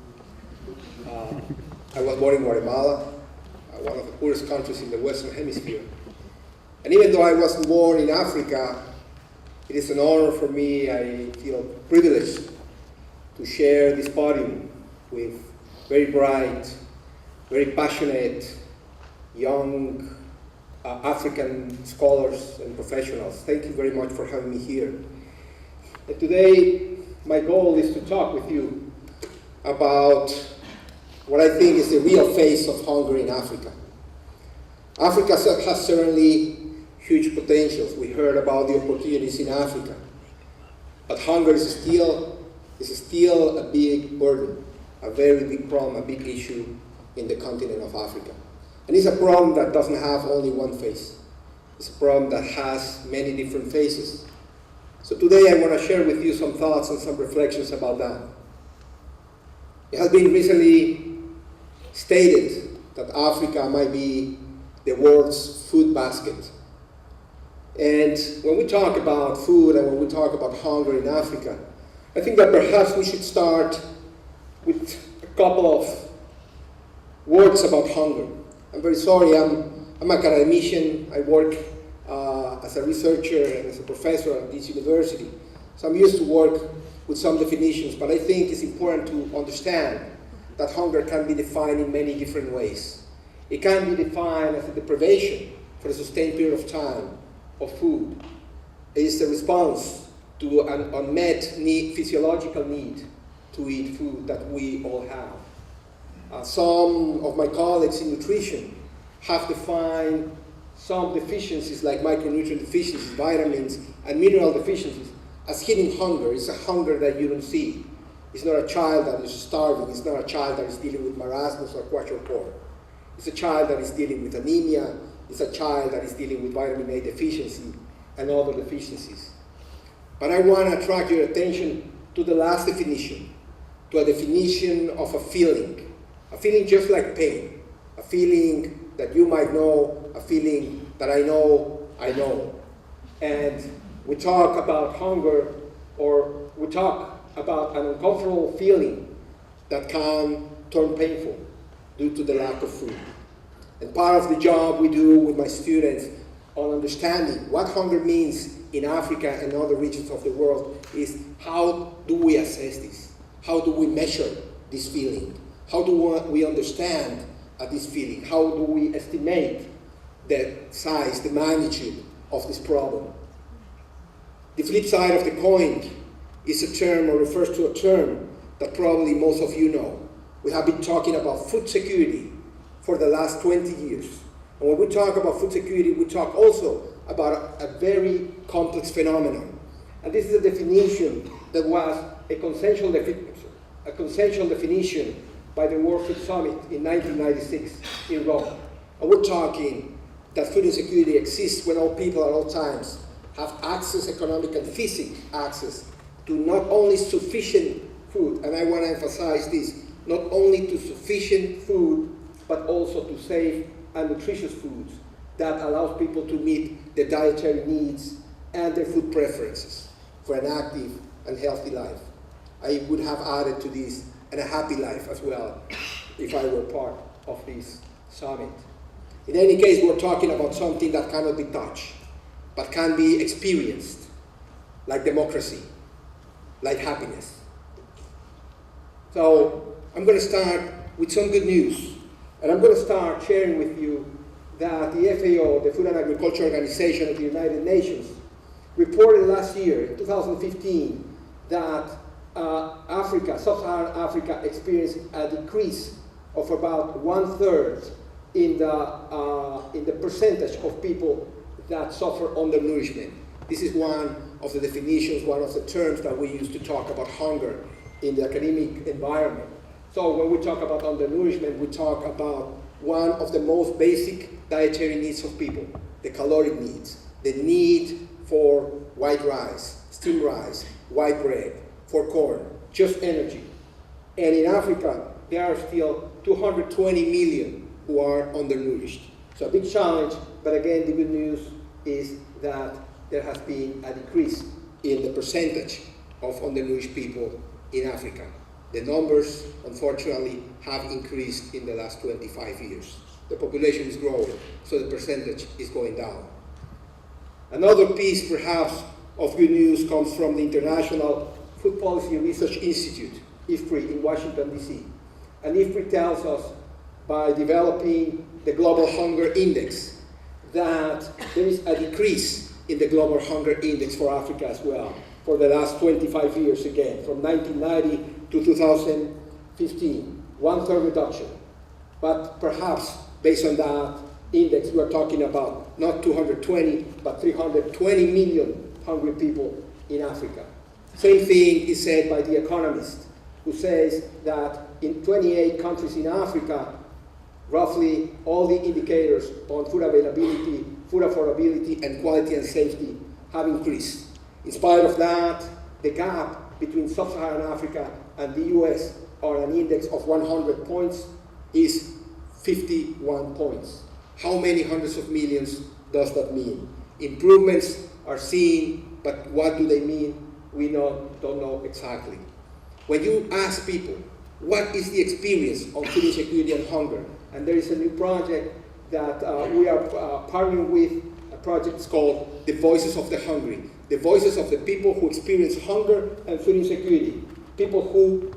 I was born in Guatemala, one of the poorest countries in the Western Hemisphere. And even though I wasn't born in Africa, it is an honor for me, I feel privileged to share this podium with very bright, very passionate, young African scholars and professionals. Thank you very much for having me here. And today, my goal is to talk with you about what I think is the real face of hunger in Africa. Africa has certainly huge potentials. We heard about the opportunities in Africa. But hunger is still a big burden, a very big problem, a big issue in the continent of Africa. And it's a problem that doesn't have only one face. It's a problem that has many different faces. So today I want to share with you some thoughts and some reflections about that. It has been recently stated that Africa might be the world's food basket. And when we talk about food and when we talk about hunger in Africa, I think that perhaps we should start with a couple of words about hunger. I'm very sorry, I'm an academician. I work as a researcher and as a professor at this university. So I'm used to work with some definitions, but I think it's important to understand that hunger can be defined in many different ways. It can be defined as a deprivation for a sustained period of time of food. It is a response to an unmet need, physiological need to eat food that we all have. Some of my colleagues in nutrition have defined some deficiencies like micronutrient deficiencies, vitamins, and mineral deficiencies as hidden hunger. It's a hunger that you don't see. It's not a child that is starving. It's not a child that is dealing with marasmus or kwashiorkor. It's a child that is dealing with anemia. It's a child that is dealing with vitamin A deficiency and other deficiencies. But I want to attract your attention to the last definition, to a definition of a feeling just like pain, a feeling that you might know, a feeling that I know. And we talk about hunger, or we talk about an uncomfortable feeling that can turn painful due to the lack of food. And part of the job we do with my students on understanding what hunger means in Africa and other regions of the world is how do we assess this? How do we measure this feeling? How do we understand this feeling? How do we estimate the size, the magnitude of this problem? The flip side of the coin is a term, or refers to a term, that probably most of you know. We have been talking about food security for the last 20 years. And when we talk about food security, we talk also about a very complex phenomenon. And this is a definition that was a consensual definition by the World Food Summit in 1996 in Rome. And we're talking that food insecurity exists when all people at all times have access, economic and physical access, to not only sufficient food, and I want to emphasize this, not only to sufficient food, but also to safe and nutritious foods that allows people to meet their dietary needs and their food preferences for an active and healthy life. I would have added to this, and a happy life as well, if I were part of this summit. In any case, we're talking about something that cannot be touched, but can be experienced, like democracy, like happiness. So I'm going to start with some good news, and I'm going to start sharing with you that the FAO, the Food and Agriculture Organization of the United Nations, reported last year, in 2015, that Africa, sub-Saharan Africa, experienced a decrease of about 1/3 in the percentage of people that suffer undernourishment. This is one of the definitions, one of the terms that we use to talk about hunger in the academic environment. So when we talk about undernourishment, we talk about one of the most basic dietary needs of people, the caloric needs, the need for white rice, steamed rice, white bread, for corn, just energy. And in Africa, there are still 220 million who are undernourished. So a big challenge, but again, the good news is that there has been a decrease in the percentage of undernourished people in Africa. The numbers, unfortunately, have increased in the last 25 years. The population is growing, so the percentage is going down. Another piece, perhaps, of good news comes from the International Food Policy Research Institute, IFPRI, in Washington, D.C. And IFPRI tells us, by developing the Global Hunger Index, that there is a decrease in the Global Hunger Index for Africa as well, for the last 25 years again, from 1990 to 2015, 1/3 reduction. But perhaps, based on that index, we're talking about not 220, but 320 million hungry people in Africa. Same thing is said by The Economist, who says that in 28 countries in Africa, roughly all the indicators on food availability, food affordability, and quality and safety have increased. In spite of that, the gap between sub-Saharan Africa and the US on an index of 100 points is 51 points. How many hundreds of millions does that mean? Improvements are seen, but what do they mean? We don't know exactly. When you ask people, what is the experience of food insecurity and hunger? And there is a new project that we are partnering with, a project called The Voices of the Hungry. The voices of the people who experience hunger and food insecurity. People who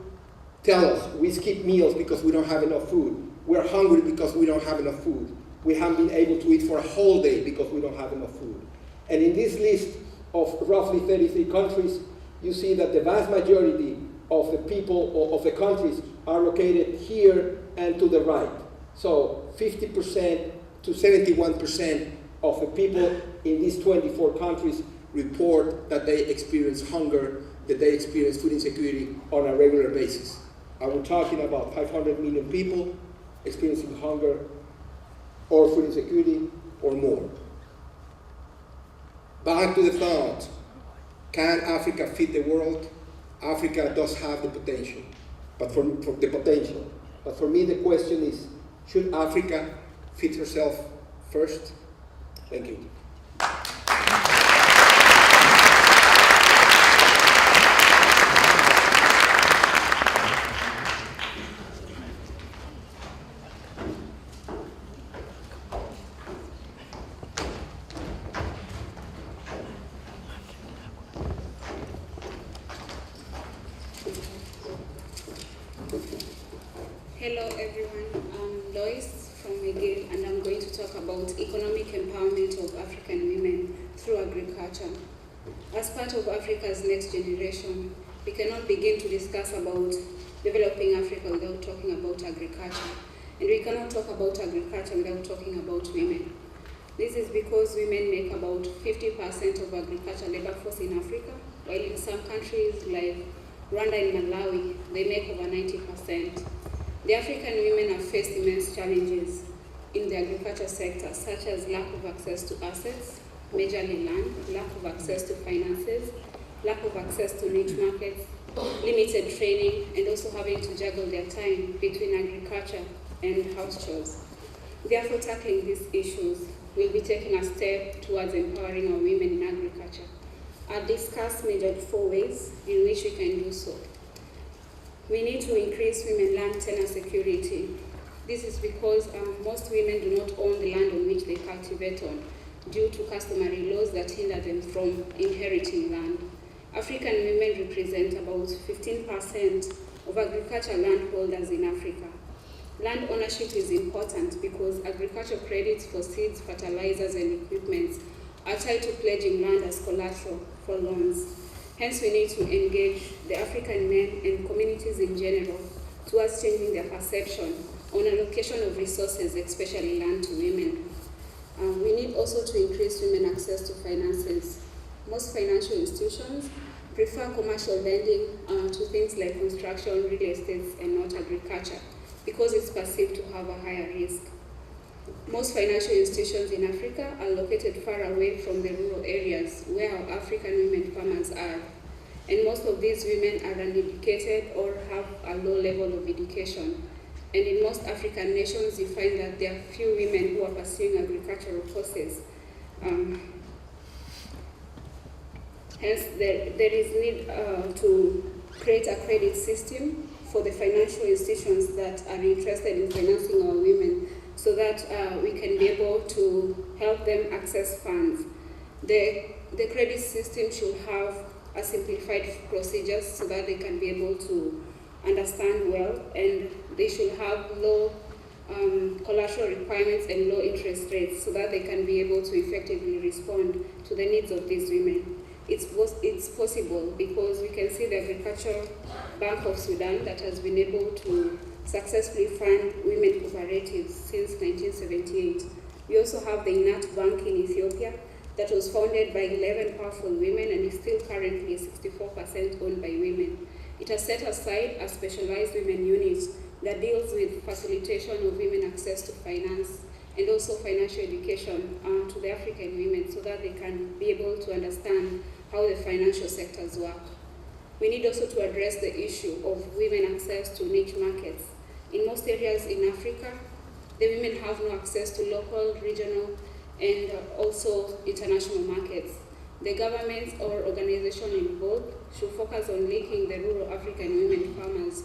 tell us we skip meals because we don't have enough food. We're hungry because we don't have enough food. We haven't been able to eat for a whole day because we don't have enough food. And in this list of roughly 33 countries, you see that the vast majority of the people or of the countries are located here and to the right. So 50% to 71% of the people in these 24 countries report that they experience hunger, that they experience food insecurity on a regular basis. Are we talking about 500 million people experiencing hunger or food insecurity or more? Back to the thought, can Africa feed the world? Africa does have the potential, but for me the question is, should Africa feed herself first? Thank you. Hello everyone, I'm Lois from McGill and I'm going to talk about economic empowerment of African women through agriculture. As part of Africa's next generation, we cannot begin to discuss about developing Africa without talking about agriculture. And we cannot talk about agriculture without talking about women. This is because women make about 50% of agricultural labor force in Africa, while in some countries like Rwanda and Malawi, they make over 90%. The African women have faced immense challenges in the agriculture sector, such as lack of access to assets, majorly land, lack of access to finances, lack of access to niche markets, limited training, and also having to juggle their time between agriculture and house chores. Therefore, tackling these issues, we'll be taking a step towards empowering our women in agriculture. I'll discuss major 4 ways in which we can do so. We need to increase women land tenure security. This is because most women do not own the land on which they cultivate on, due to customary laws that hinder them from inheriting land. African women represent about 15% of agricultural landholders in Africa. Land ownership is important because agricultural credits for seeds, fertilizers, and equipment are tied to pledging land as collateral for loans. Hence, we need to engage the African men and communities in general towards changing their perception on allocation of resources, especially land, to women. We need also to increase women access to finances. Most financial institutions prefer commercial lending to things like construction, real estate, and not agriculture, because it's perceived to have a higher risk. Most financial institutions in Africa are located far away from the rural areas where our African women farmers are. And most of these women are uneducated or have a low level of education. And in most African nations, you find that there are few women who are pursuing agricultural courses. Hence, there is need to create a credit system for the financial institutions that are interested in financing our women, so that we can be able to help them access funds. The credit system should have a simplified procedures so that they can be able to understand well, and they should have low collateral requirements and low interest rates so that they can be able to effectively respond to the needs of these women. It's possible because we can see the Agricultural Bank of Sudan that has been able to successfully fund women cooperatives since 1978. We also have the Inat Bank in Ethiopia that was founded by 11 powerful women and is still currently 64% owned by women. It has set aside a specialized women unit that deals with facilitation of women access to finance and also financial education to the African women so that they can be able to understand how the financial sectors work. We need also to address the issue of women access to niche markets. In most areas in Africa, the women have no access to local, regional, and also international markets. The governments or organizations involved should focus on linking the rural African women farmers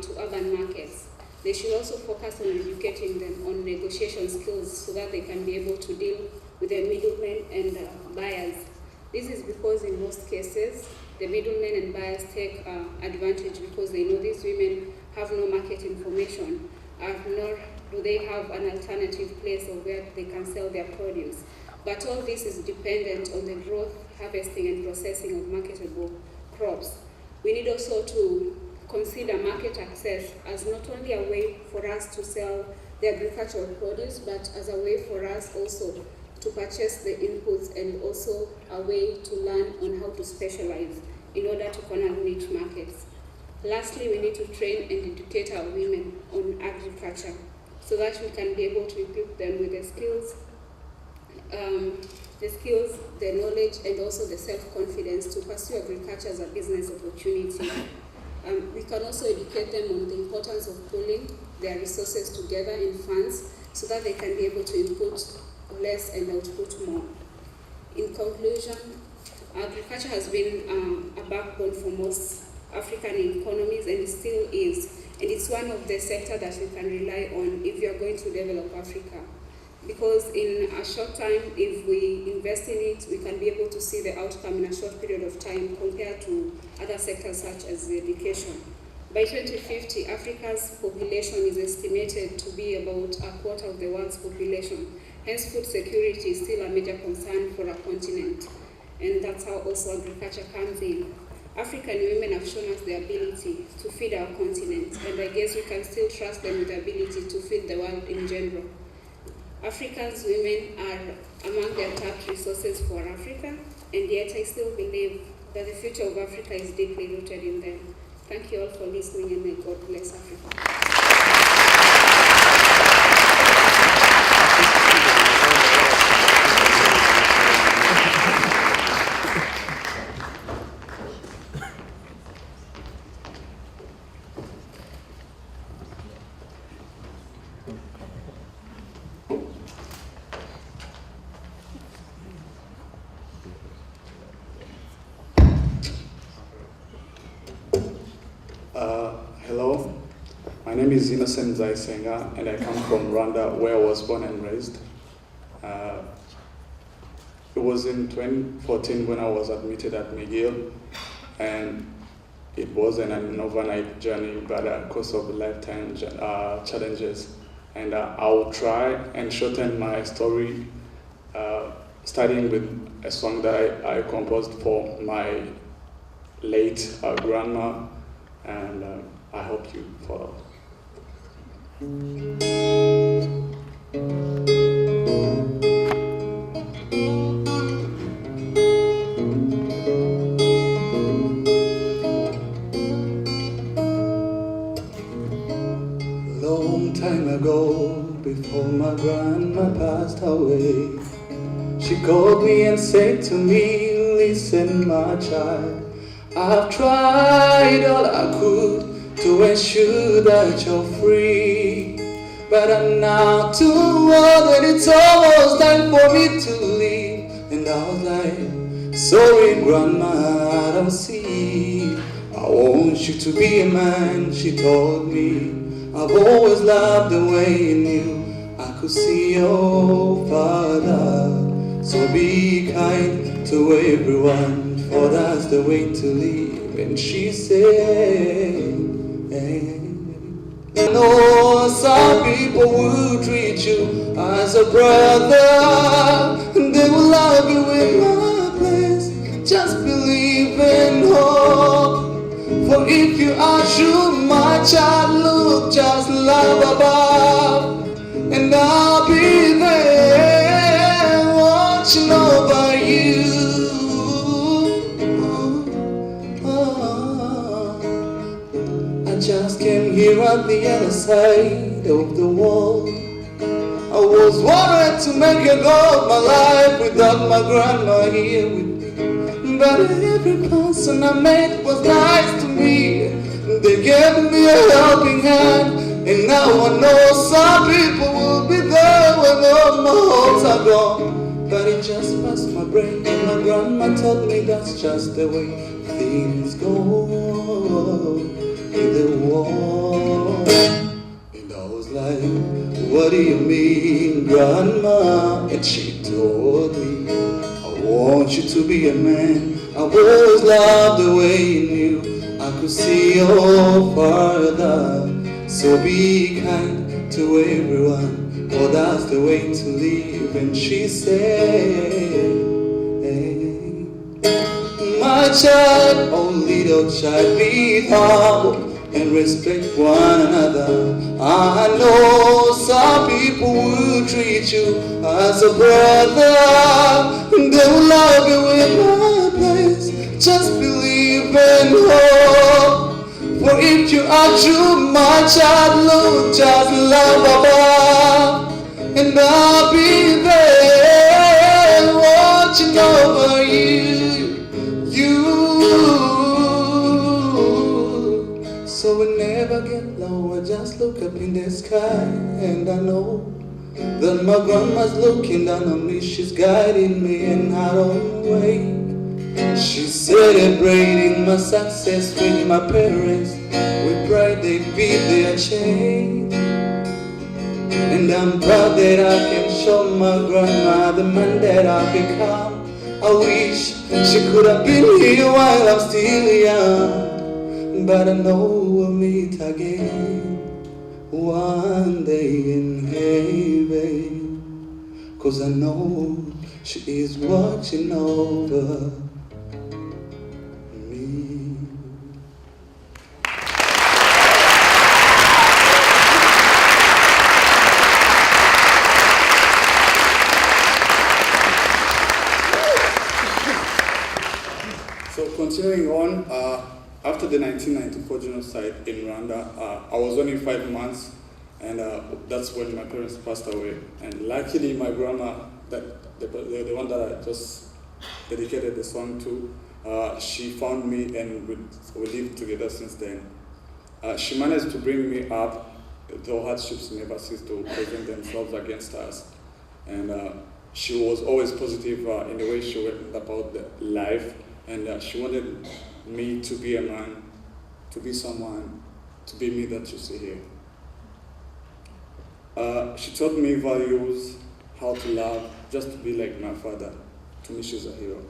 to urban markets. They should also focus on educating them on negotiation skills so that they can be able to deal with the middlemen and buyers. This is because in most cases, the middlemen and buyers take advantage because they know these women have no market information, nor do they have an alternative place of where they can sell their produce. But all this is dependent on the growth, harvesting, and processing of marketable crops. We need also to consider market access as not only a way for us to sell the agricultural produce, but as a way for us also to purchase the inputs and also a way to learn on how to specialize in order to corner niche markets. Lastly, we need to train and educate our women on agriculture so that we can be able to equip them with the skills, the knowledge, and also the self-confidence to pursue agriculture as a business opportunity. We can also educate them on the importance of pooling their resources together in funds so that they can be able to input less and output more. In conclusion, agriculture has been a backbone for most African economies, and it still is. And it's one of the sectors that we can rely on if we are going to develop Africa. Because in a short time, if we invest in it, we can be able to see the outcome in a short period of time compared to other sectors such as education. By 2050, Africa's population is estimated to be about a quarter of the world's population. Hence, food security is still a major concern for our continent. And that's how also agriculture comes in. African women have shown us the ability to feed our continent, and I guess we can still trust them with the ability to feed the world in general. Africa's women are among the untapped resources for Africa, and yet I still believe that the future of Africa is deeply rooted in them. Thank you all for listening, and may God bless Africa. Hello, my name is Innocent Zaisenga, and I come from Rwanda, where I was born and raised. It was in 2014 when I was admitted at McGill, and it wasn't an overnight journey, but a course of lifetime challenges. And I will try and shorten my story, starting with a song that I composed for my late grandma, and I hope you follow. Long time ago, before my grandma passed away, she called me and said to me, listen my child, I've tried all I could to ensure that you're free, but I'm now too old and it's almost time for me to leave. And I was like, sorry grandma, I don't see. I want you to be a man, she told me. I've always loved the way you knew I could see your father. So be kind to everyone, for that's the way to live. And she said, I know some people will treat you as a brother, and they will love you in my place. Just believe and hope. For if you are true, my child, look, just love above, and I'll be there watching over you. I just came here at the other side of the wall. I was worried to make a go of my life without my grandma here with me. But every person I met was nice to me. They gave me a helping hand, and now I know some people will be there when all my hopes are gone. But it just passed my brain, and my grandma told me that's just the way things go in the war. And I was like, what do you mean, grandma? And she told me, I want you to be a man. I always loved the way you knew I could see your father. So be kind to everyone, for that's the way to live. And she said, my child, oh little child, be humble and respect one another. I know some people will treat you as a brother, they will love you in my place. Just believe and hope. For if you are true, my child, look, just love above, and I'll be there watching over you. So we never get low, I just look up in the sky, and I know that my grandma's looking down on me. She's guiding me in her own way. She's celebrating my success with my parents. We pray they beat their chain, and I'm proud that I can show my grandma the man that I've become. I wish she could have been here while I'm still young, but I know we'll meet again one day in heaven, 'cause I know she is watching over me. continuing on, after the 1994 genocide in Rwanda, I was only 5 months, and that's when my parents passed away. And luckily, my grandma, the one that I just dedicated the song to, she found me, and we lived together since then. She managed to bring me up, though hardships never cease to present themselves against us. And she was always positive in the way she went about life, and she wanted me to be a man, to be someone, to be me that you see here. She taught me values, how to love, just to be like my father. To me, she's a hero.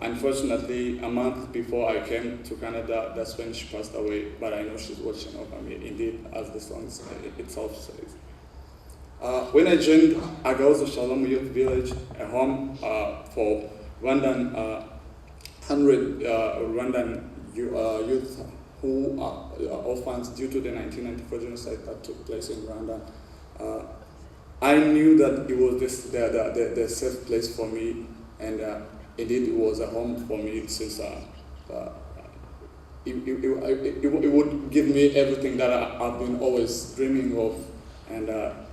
Unfortunately, a month before I came to Canada, that's when she passed away, but I know she's watching over me, indeed, as the song itself says. When I joined Agaozo Shalom Youth Village, a home for Rwandan, 100 Rwandan youth who are orphans due to the 1994 genocide that took place in Rwanda, I knew that it was the safe place for me, and indeed it was a home for me, since it would give me everything that I've been always dreaming of, and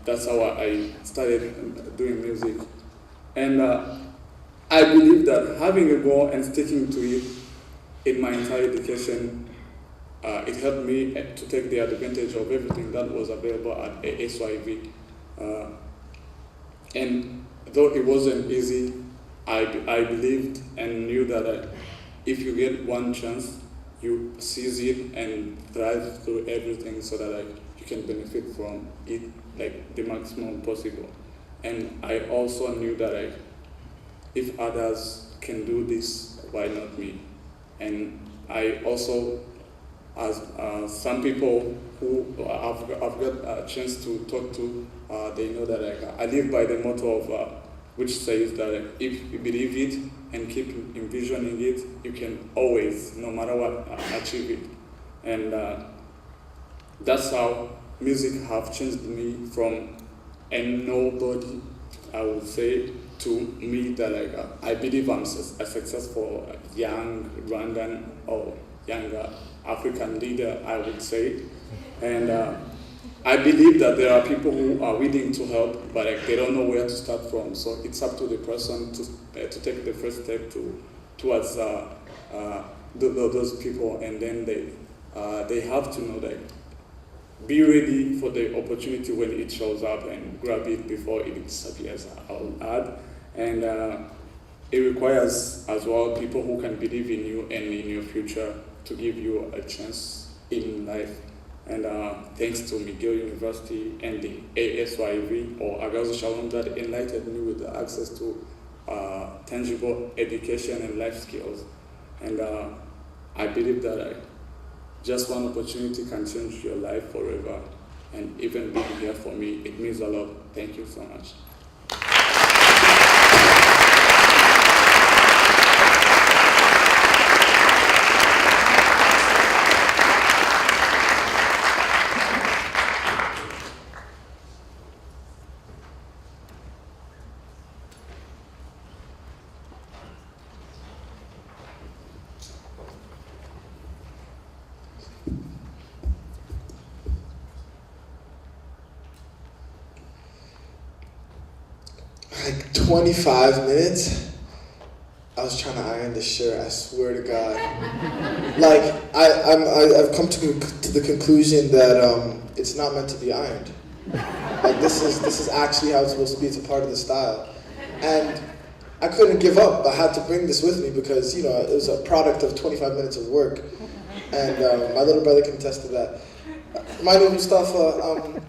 that's how I started doing music. And I believe that having a goal and sticking to it in my entire education, it helped me to take the advantage of everything that was available at SYV. And though it wasn't easy, I believed and knew that if you get one chance, you seize it and thrive through everything, so that you can benefit from it like the maximum possible. And I also knew that if others can do this, why not me? And I also, as some people who I've got a chance to talk to, they know that I live by the motto of which says that if you believe it and keep envisioning it, you can always, no matter what, achieve it. And that's how music have changed me from a nobody, I would say, to me that I believe I'm a successful young Rwandan or younger African leader, I would say. And I believe that there are people who are willing to help, but they don't know where to start from. So it's up to the person to take the first step towards those people, and then they have to know that be ready for the opportunity when it shows up, and grab it before it disappears, I'll add. And it requires as well people who can believe in you and in your future to give you a chance in life. And thanks to McGill University and the ASYV, or Agaozo Shalom, that enlightened me with the access to tangible education and life skills. And I believe that just one opportunity can change your life forever. And even being here for me, it means a lot. Thank you so much. Like 25 minutes, I was trying to iron this shirt, I swear to God. Like, I've come to the conclusion that it's not meant to be ironed. Like, this is actually how it's supposed to be, it's a part of the style. And I couldn't give up, I had to bring this with me because, you know, it was a product of 25 minutes of work. And my little brother can attest to that. My name is Mustafa.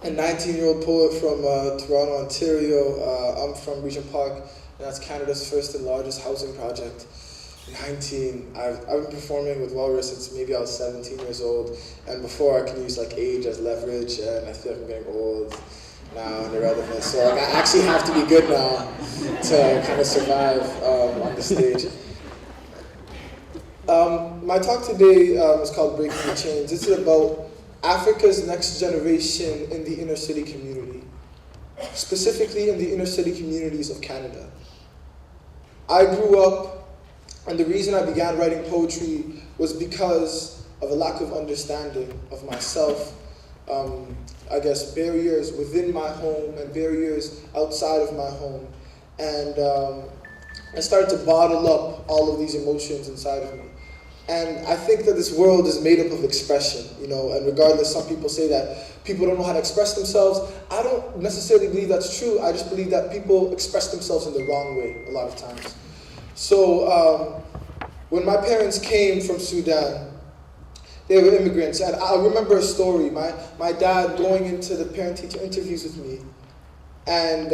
A 19-year-old poet from Toronto, Ontario. I'm from Regent Park, and that's Canada's first and largest housing project. 19. I've been performing with Walrus since maybe I was 17 years old, and before I can use like age as leverage, and I feel like I'm getting old now and irrelevant. So like, I actually have to be good now to kind of survive on the stage. My talk today is called Breaking the Chains. This is about Africa's next generation in the inner city community, specifically in the inner city communities of Canada. I grew up And the reason I began writing poetry was because of a lack of understanding of myself. I guess barriers within my home and barriers outside of my home. And I started to bottle up all of these emotions inside of me. And I think that this world is made up of expression, you know, and regardless, some people say that people don't know how to express themselves. I don't necessarily believe that's true. I just believe that people express themselves in the wrong way a lot of times. So when my parents came from Sudan, they were immigrants, and I remember a story. My dad going into the parent-teacher interviews with me, and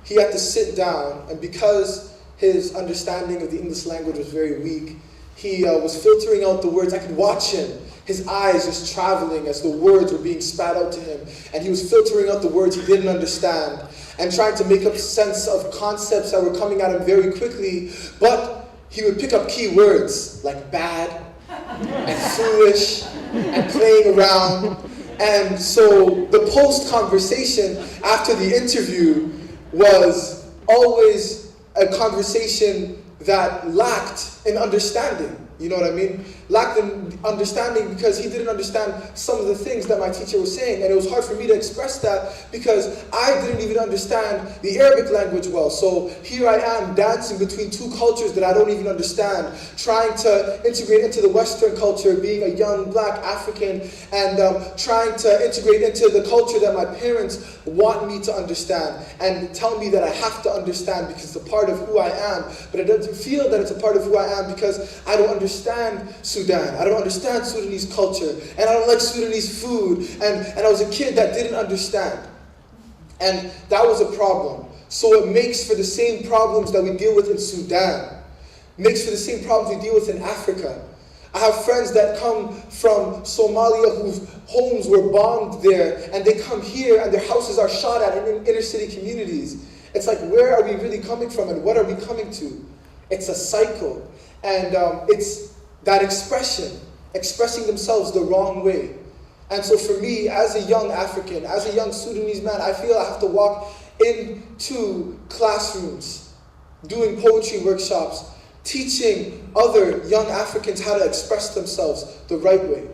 he had to sit down, and because his understanding of the English language was very weak, he was filtering out the words. I could watch him, his eyes just traveling as the words were being spat out to him, and he was filtering out the words he didn't understand, and trying to make up sense of concepts that were coming at him very quickly, but he would pick up key words like bad, and foolish, and playing around. And so the post-conversation after the interview was always a conversation that lacked in understanding. You know what I mean? Lacked in understanding because he didn't understand some of the things that my teacher was saying. And it was hard for me to express that because I didn't even understand the Arabic language well. So here I am dancing between two cultures that I don't even understand, trying to integrate into the Western culture, being a young black African, and trying to integrate into the culture that my parents want me to understand and tell me that I have to understand because it's a part of who I am. But it doesn't feel that it's a part of who I am because I don't understand Sudan. I don't understand Sudanese culture, and I don't like Sudanese food, and I was a kid that didn't understand. And that was a problem. So it makes for the same problems that we deal with in Sudan. It makes for the same problems we deal with in Africa. I have friends that come from Somalia whose homes were bombed there, and they come here and their houses are shot at in inner city communities. It's like, where are we really coming from and what are we coming to? It's a cycle. And it's that expressing themselves the wrong way. And so for me, as a young African, as a young Sudanese man, I feel I have to walk into classrooms, doing poetry workshops, teaching other young Africans how to express themselves the right way.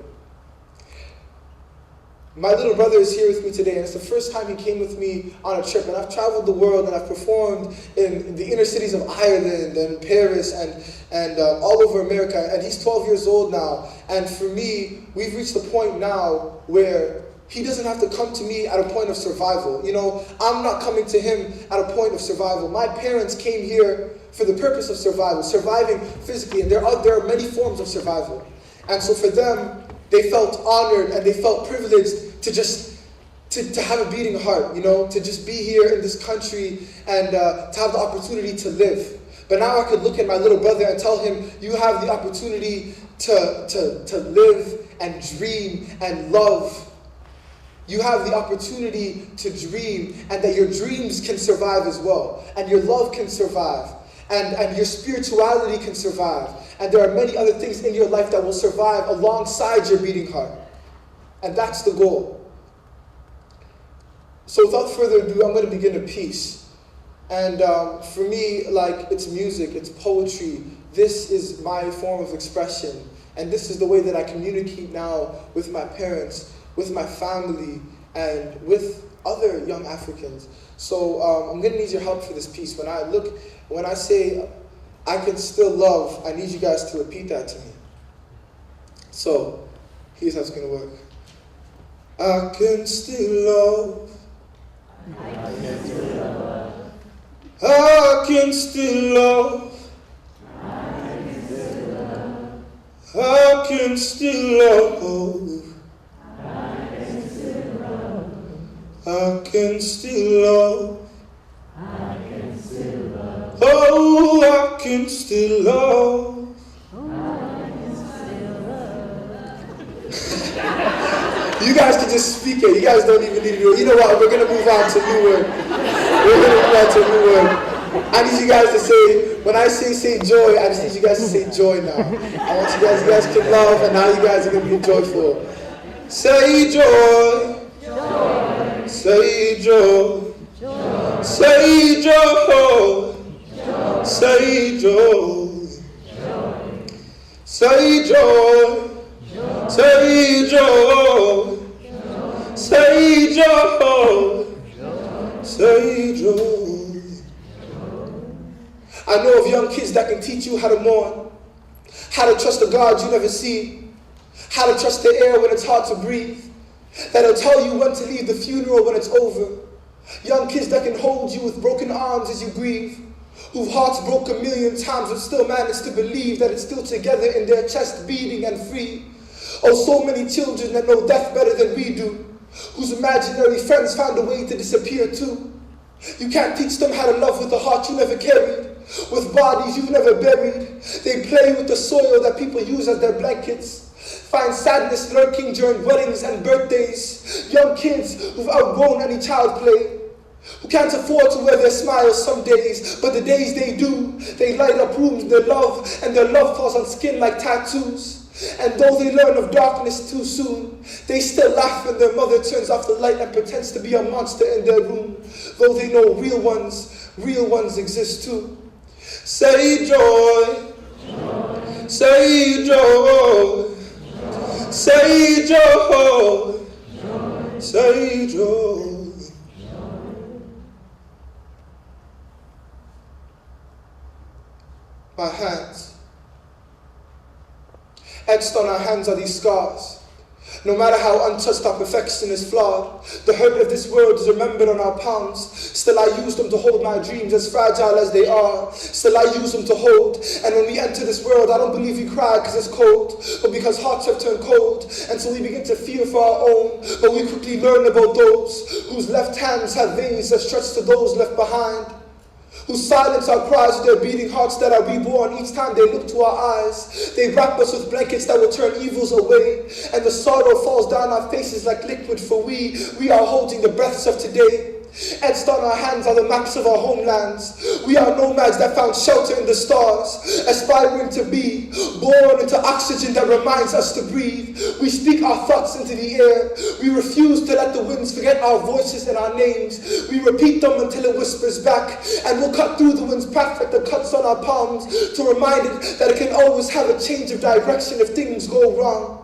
My little brother is here with me today, and it's the first time he came with me on a trip. And I've traveled the world, and I've performed in the inner cities of Ireland and Paris and all over America. And he's 12 years old now. And for me, we've reached the point now where he doesn't have to come to me at a point of survival. You know, I'm not coming to him at a point of survival. My parents came here for the purpose of survival, surviving physically. And there are many forms of survival. And so for them, they felt honored and they felt privileged to have a beating heart, you know, to just be here in this country and to have the opportunity to live. But now I could look at my little brother and tell him, you have the opportunity to live and dream and love. You have the opportunity to dream, and that your dreams can survive as well, and your love can survive, and your spirituality can survive. And there are many other things in your life that will survive alongside your beating heart. And that's the goal. So without further ado, I'm going to begin a piece. And for me, like, it's music, it's poetry. This is my form of expression. And this is the way that I communicate now with my parents, with my family, and with other young Africans. So I'm going to need your help for this piece. When I say, I can still love, I need you guys to repeat that to me. So, here's how it's going to work. I can still love. I can still love. I can still love. I can still love. I can still love. I can still love. I can still love. Oh, I can still love. You guys can just speak it. You guys don't even need to do it. You know what? We're going to move on to a new word. We're going to move on to a new word. I need you guys to say, when I say joy, I just need you guys to say joy now. I want you guys can love, and now you guys are going to be joyful. Say joy. Joy. Say joy. Joy. Say joy. Say joy. Say joy, say joy, say joy, say joy. I know of young kids that can teach you how to mourn, how to trust the God you never see, how to trust the air when it's hard to breathe, that'll tell you when to leave the funeral when it's over. Young kids that can hold you with broken arms as you grieve, whose hearts broke 1,000,000 times but still manage to believe that it's still together in their chest beating and free. Oh, so many children that know death better than we do, whose imaginary friends found a way to disappear too. You can't teach them how to love with a heart you never carried, with bodies you've never buried. They play with the soil that people use as their blankets, find sadness lurking during weddings and birthdays. Young kids who've outgrown any child play, who can't afford to wear their smiles some days, but the days they do, they light up rooms with their love, and their love falls on skin like tattoos. And though they learn of darkness too soon, they still laugh when their mother turns off the light and pretends to be a monster in their room, though they know real ones exist too. Say joy, say joy, say joy, say joy. My hands. Etched on our hands are these scars. No matter how untouched our perfection is flawed, the hurt of this world is remembered on our palms. Still I use them to hold my dreams, as fragile as they are. Still I use them to hold. And when we enter this world, I don't believe we cry because it's cold, but because hearts have turned cold. And so we begin to fear for our own, but we quickly learn about those whose left hands have veins that stretch to those left behind, who silence our cries with their beating hearts that are reborn each time they look to our eyes. They wrap us with blankets that will turn evils away, and the sorrow falls down our faces like liquid, for we are holding the breaths of today. Etched on our hands are the maps of our homelands. We are nomads that found shelter in the stars, aspiring to be born into oxygen that reminds us to breathe. We speak our thoughts into the air. We refuse to let the winds forget our voices and our names. We repeat them until it whispers back, and we'll cut through the wind's path like the cuts on our palms, to remind it that it can always have a change of direction if things go wrong.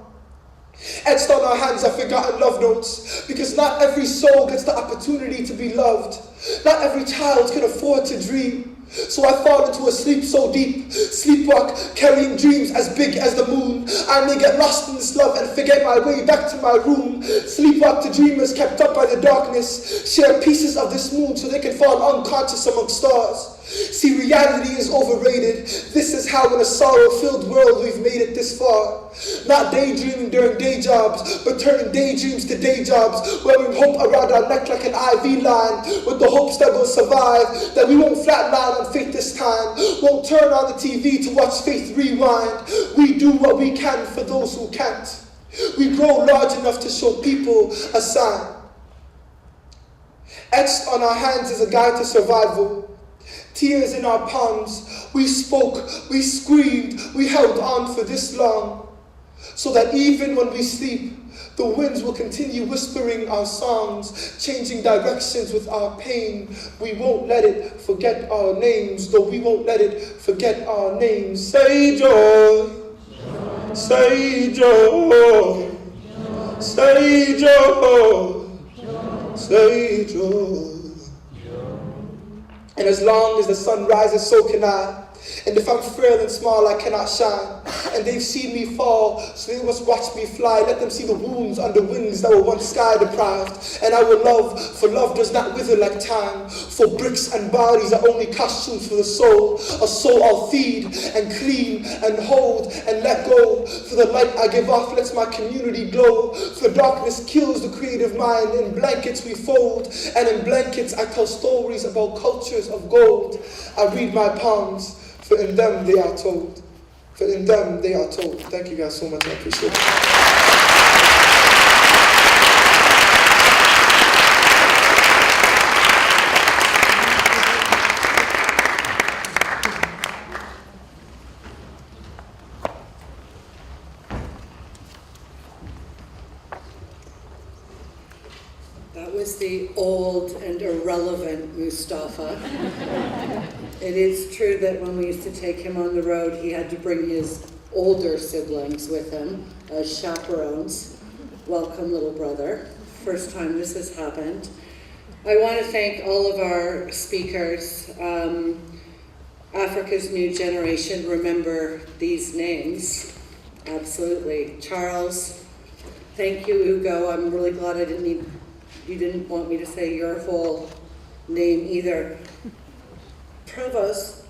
Etched on our hands are forgotten love notes, because not every soul gets the opportunity to be loved. Not every child can afford to dream. So I fall into a sleep so deep, sleepwalk, carrying dreams as big as the moon. I may get lost in this love and forget my way back to my room. Sleepwalk to dreamers kept up by the darkness, share pieces of this moon so they can fall unconscious among stars. See, reality is overrated. This is how in a sorrow-filled world we've made it this far. Not daydreaming during day jobs, but turning daydreams to day jobs, wearing hope around our neck like an IV line, with the hopes that we'll survive, that we won't flatline on faith this time, won't turn on the TV to watch faith rewind. We do what we can for those who can't. We grow large enough to show people a sign. Etched on our hands is a guide to survival. Tears in our palms, we spoke, we screamed, we held on for this long, so that even when we sleep, the winds will continue whispering our songs, changing directions with our pain. We won't let it forget our names, though we won't let it forget our names. Say joy, say joy, say joy, say joy. And as long as the sun rises, so can I. And if I'm frail and small, I cannot shine. And they've seen me fall, so they must watch me fly. Let them see the wounds under wings that were once sky deprived. And I will love, for love does not wither like time. For bricks and bodies are only costumes for the soul. A soul I'll feed and clean and hold and let go. For the light I give off lets my community glow. For darkness kills the creative mind. In blankets we fold, and in blankets I tell stories about cultures of gold. I read my palms, for in them they are told. For in them they are told. Thank you guys so much. I appreciate it. That was the old and irrelevant Mustafa. It is true that when we used to take him on the road, he had to bring his older siblings with him as chaperones. Welcome, little brother. First time this has happened. I want to thank all of our speakers. Africa's New Generation, remember these names. Absolutely. Charles, thank you, Ugo. I'm really glad you didn't want me to say your whole name either. Provost,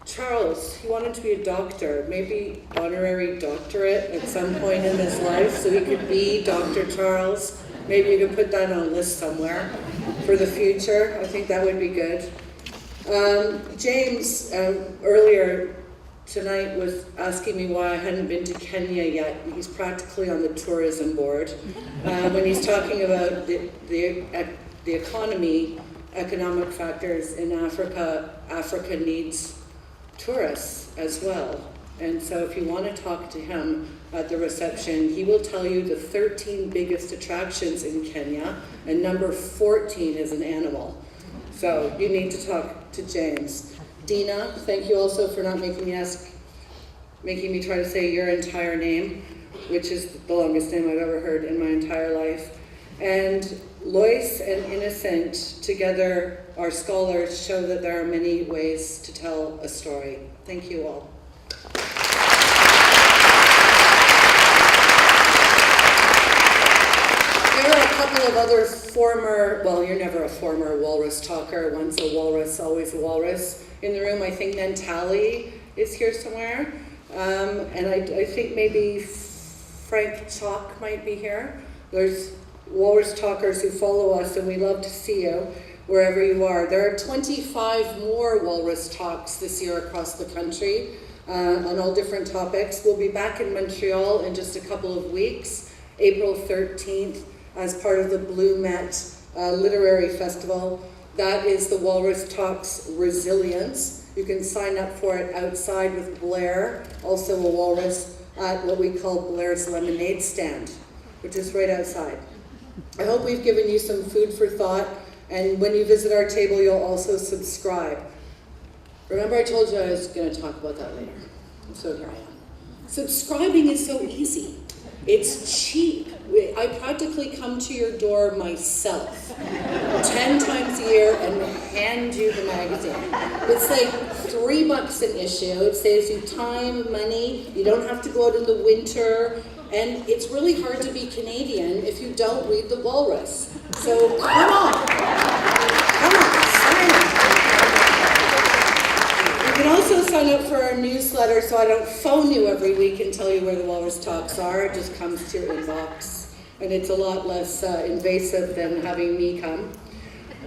Charles, he wanted to be a doctor, maybe honorary doctorate at some point in his life, so he could be Dr. Charles. Maybe you could put that on a list somewhere for the future. I think that would be good. James, earlier tonight, was asking me why I hadn't been to Kenya yet. He's practically on the tourism board. When he's talking about the economic factors in Africa, Africa needs tourists as well. And so if you want to talk to him at the reception, he will tell you the 13 biggest attractions in Kenya, and number 14 is an animal. So you need to talk to James. Dina, thank you also for not making me try to say your entire name, which is the longest name I've ever heard in my entire life. And Lois and Innocent, together, our scholars, show that there are many ways to tell a story. Thank you all. There are a couple of other former, well, you're never a former walrus talker, once a walrus, always a walrus, in the room. I think Nantali is here somewhere. And I think maybe Frank Chalk might be here. There's walrus talkers who follow us, and we love to see you wherever you are. There are 25 more walrus talks this year across the country on all different topics. We'll be back in Montreal in just a couple of weeks, April 13th, as part of the Blue Met Literary Festival. That is the Walrus Talks Resilience. You can sign up for it outside with Blair, also a walrus, at what we call Blair's Lemonade Stand, which is right outside. I hope we've given you some food for thought, and when you visit our table, you'll also subscribe. Remember I told you I was going to talk about that later, so here I am. Subscribing is so easy. It's cheap. I practically come to your door myself 10 times a year and hand you the magazine. It's like $3 an issue. It saves you time, money. You don't have to go out in the winter. And it's really hard to be Canadian if you don't read The Walrus. So come on. Come on, sign up. You can also sign up for our newsletter so I don't phone you every week and tell you where the Walrus Talks are. It just comes to your inbox. And it's a lot less invasive than having me come.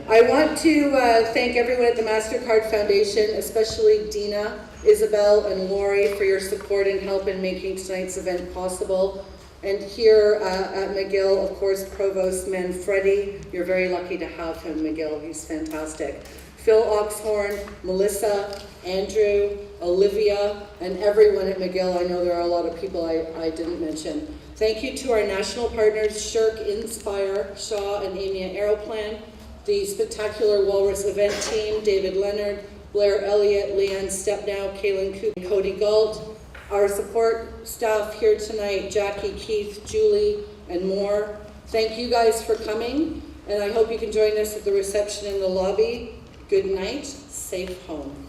I want to thank everyone at the MasterCard Foundation, especially Dina, Isabel, and Lori for your support and help in making tonight's event possible. And here at McGill, of course, Provost Manfredi. You're very lucky to have him, McGill. He's fantastic. Phil Oxhorn, Melissa, Andrew, Olivia, and everyone at McGill. I know there are a lot of people I didn't mention. Thank you to our national partners, Shirk, Inspire, Shaw, and AMIA Aeroplan, the Spectacular Walrus event team, David Leonard, Blair Elliott, Leanne Stepnow, Kaylin Cooper, Cody Galt, our support staff here tonight, Jackie, Keith, Julie, and more. Thank you guys for coming, and I hope you can join us at the reception in the lobby. Good night, safe home.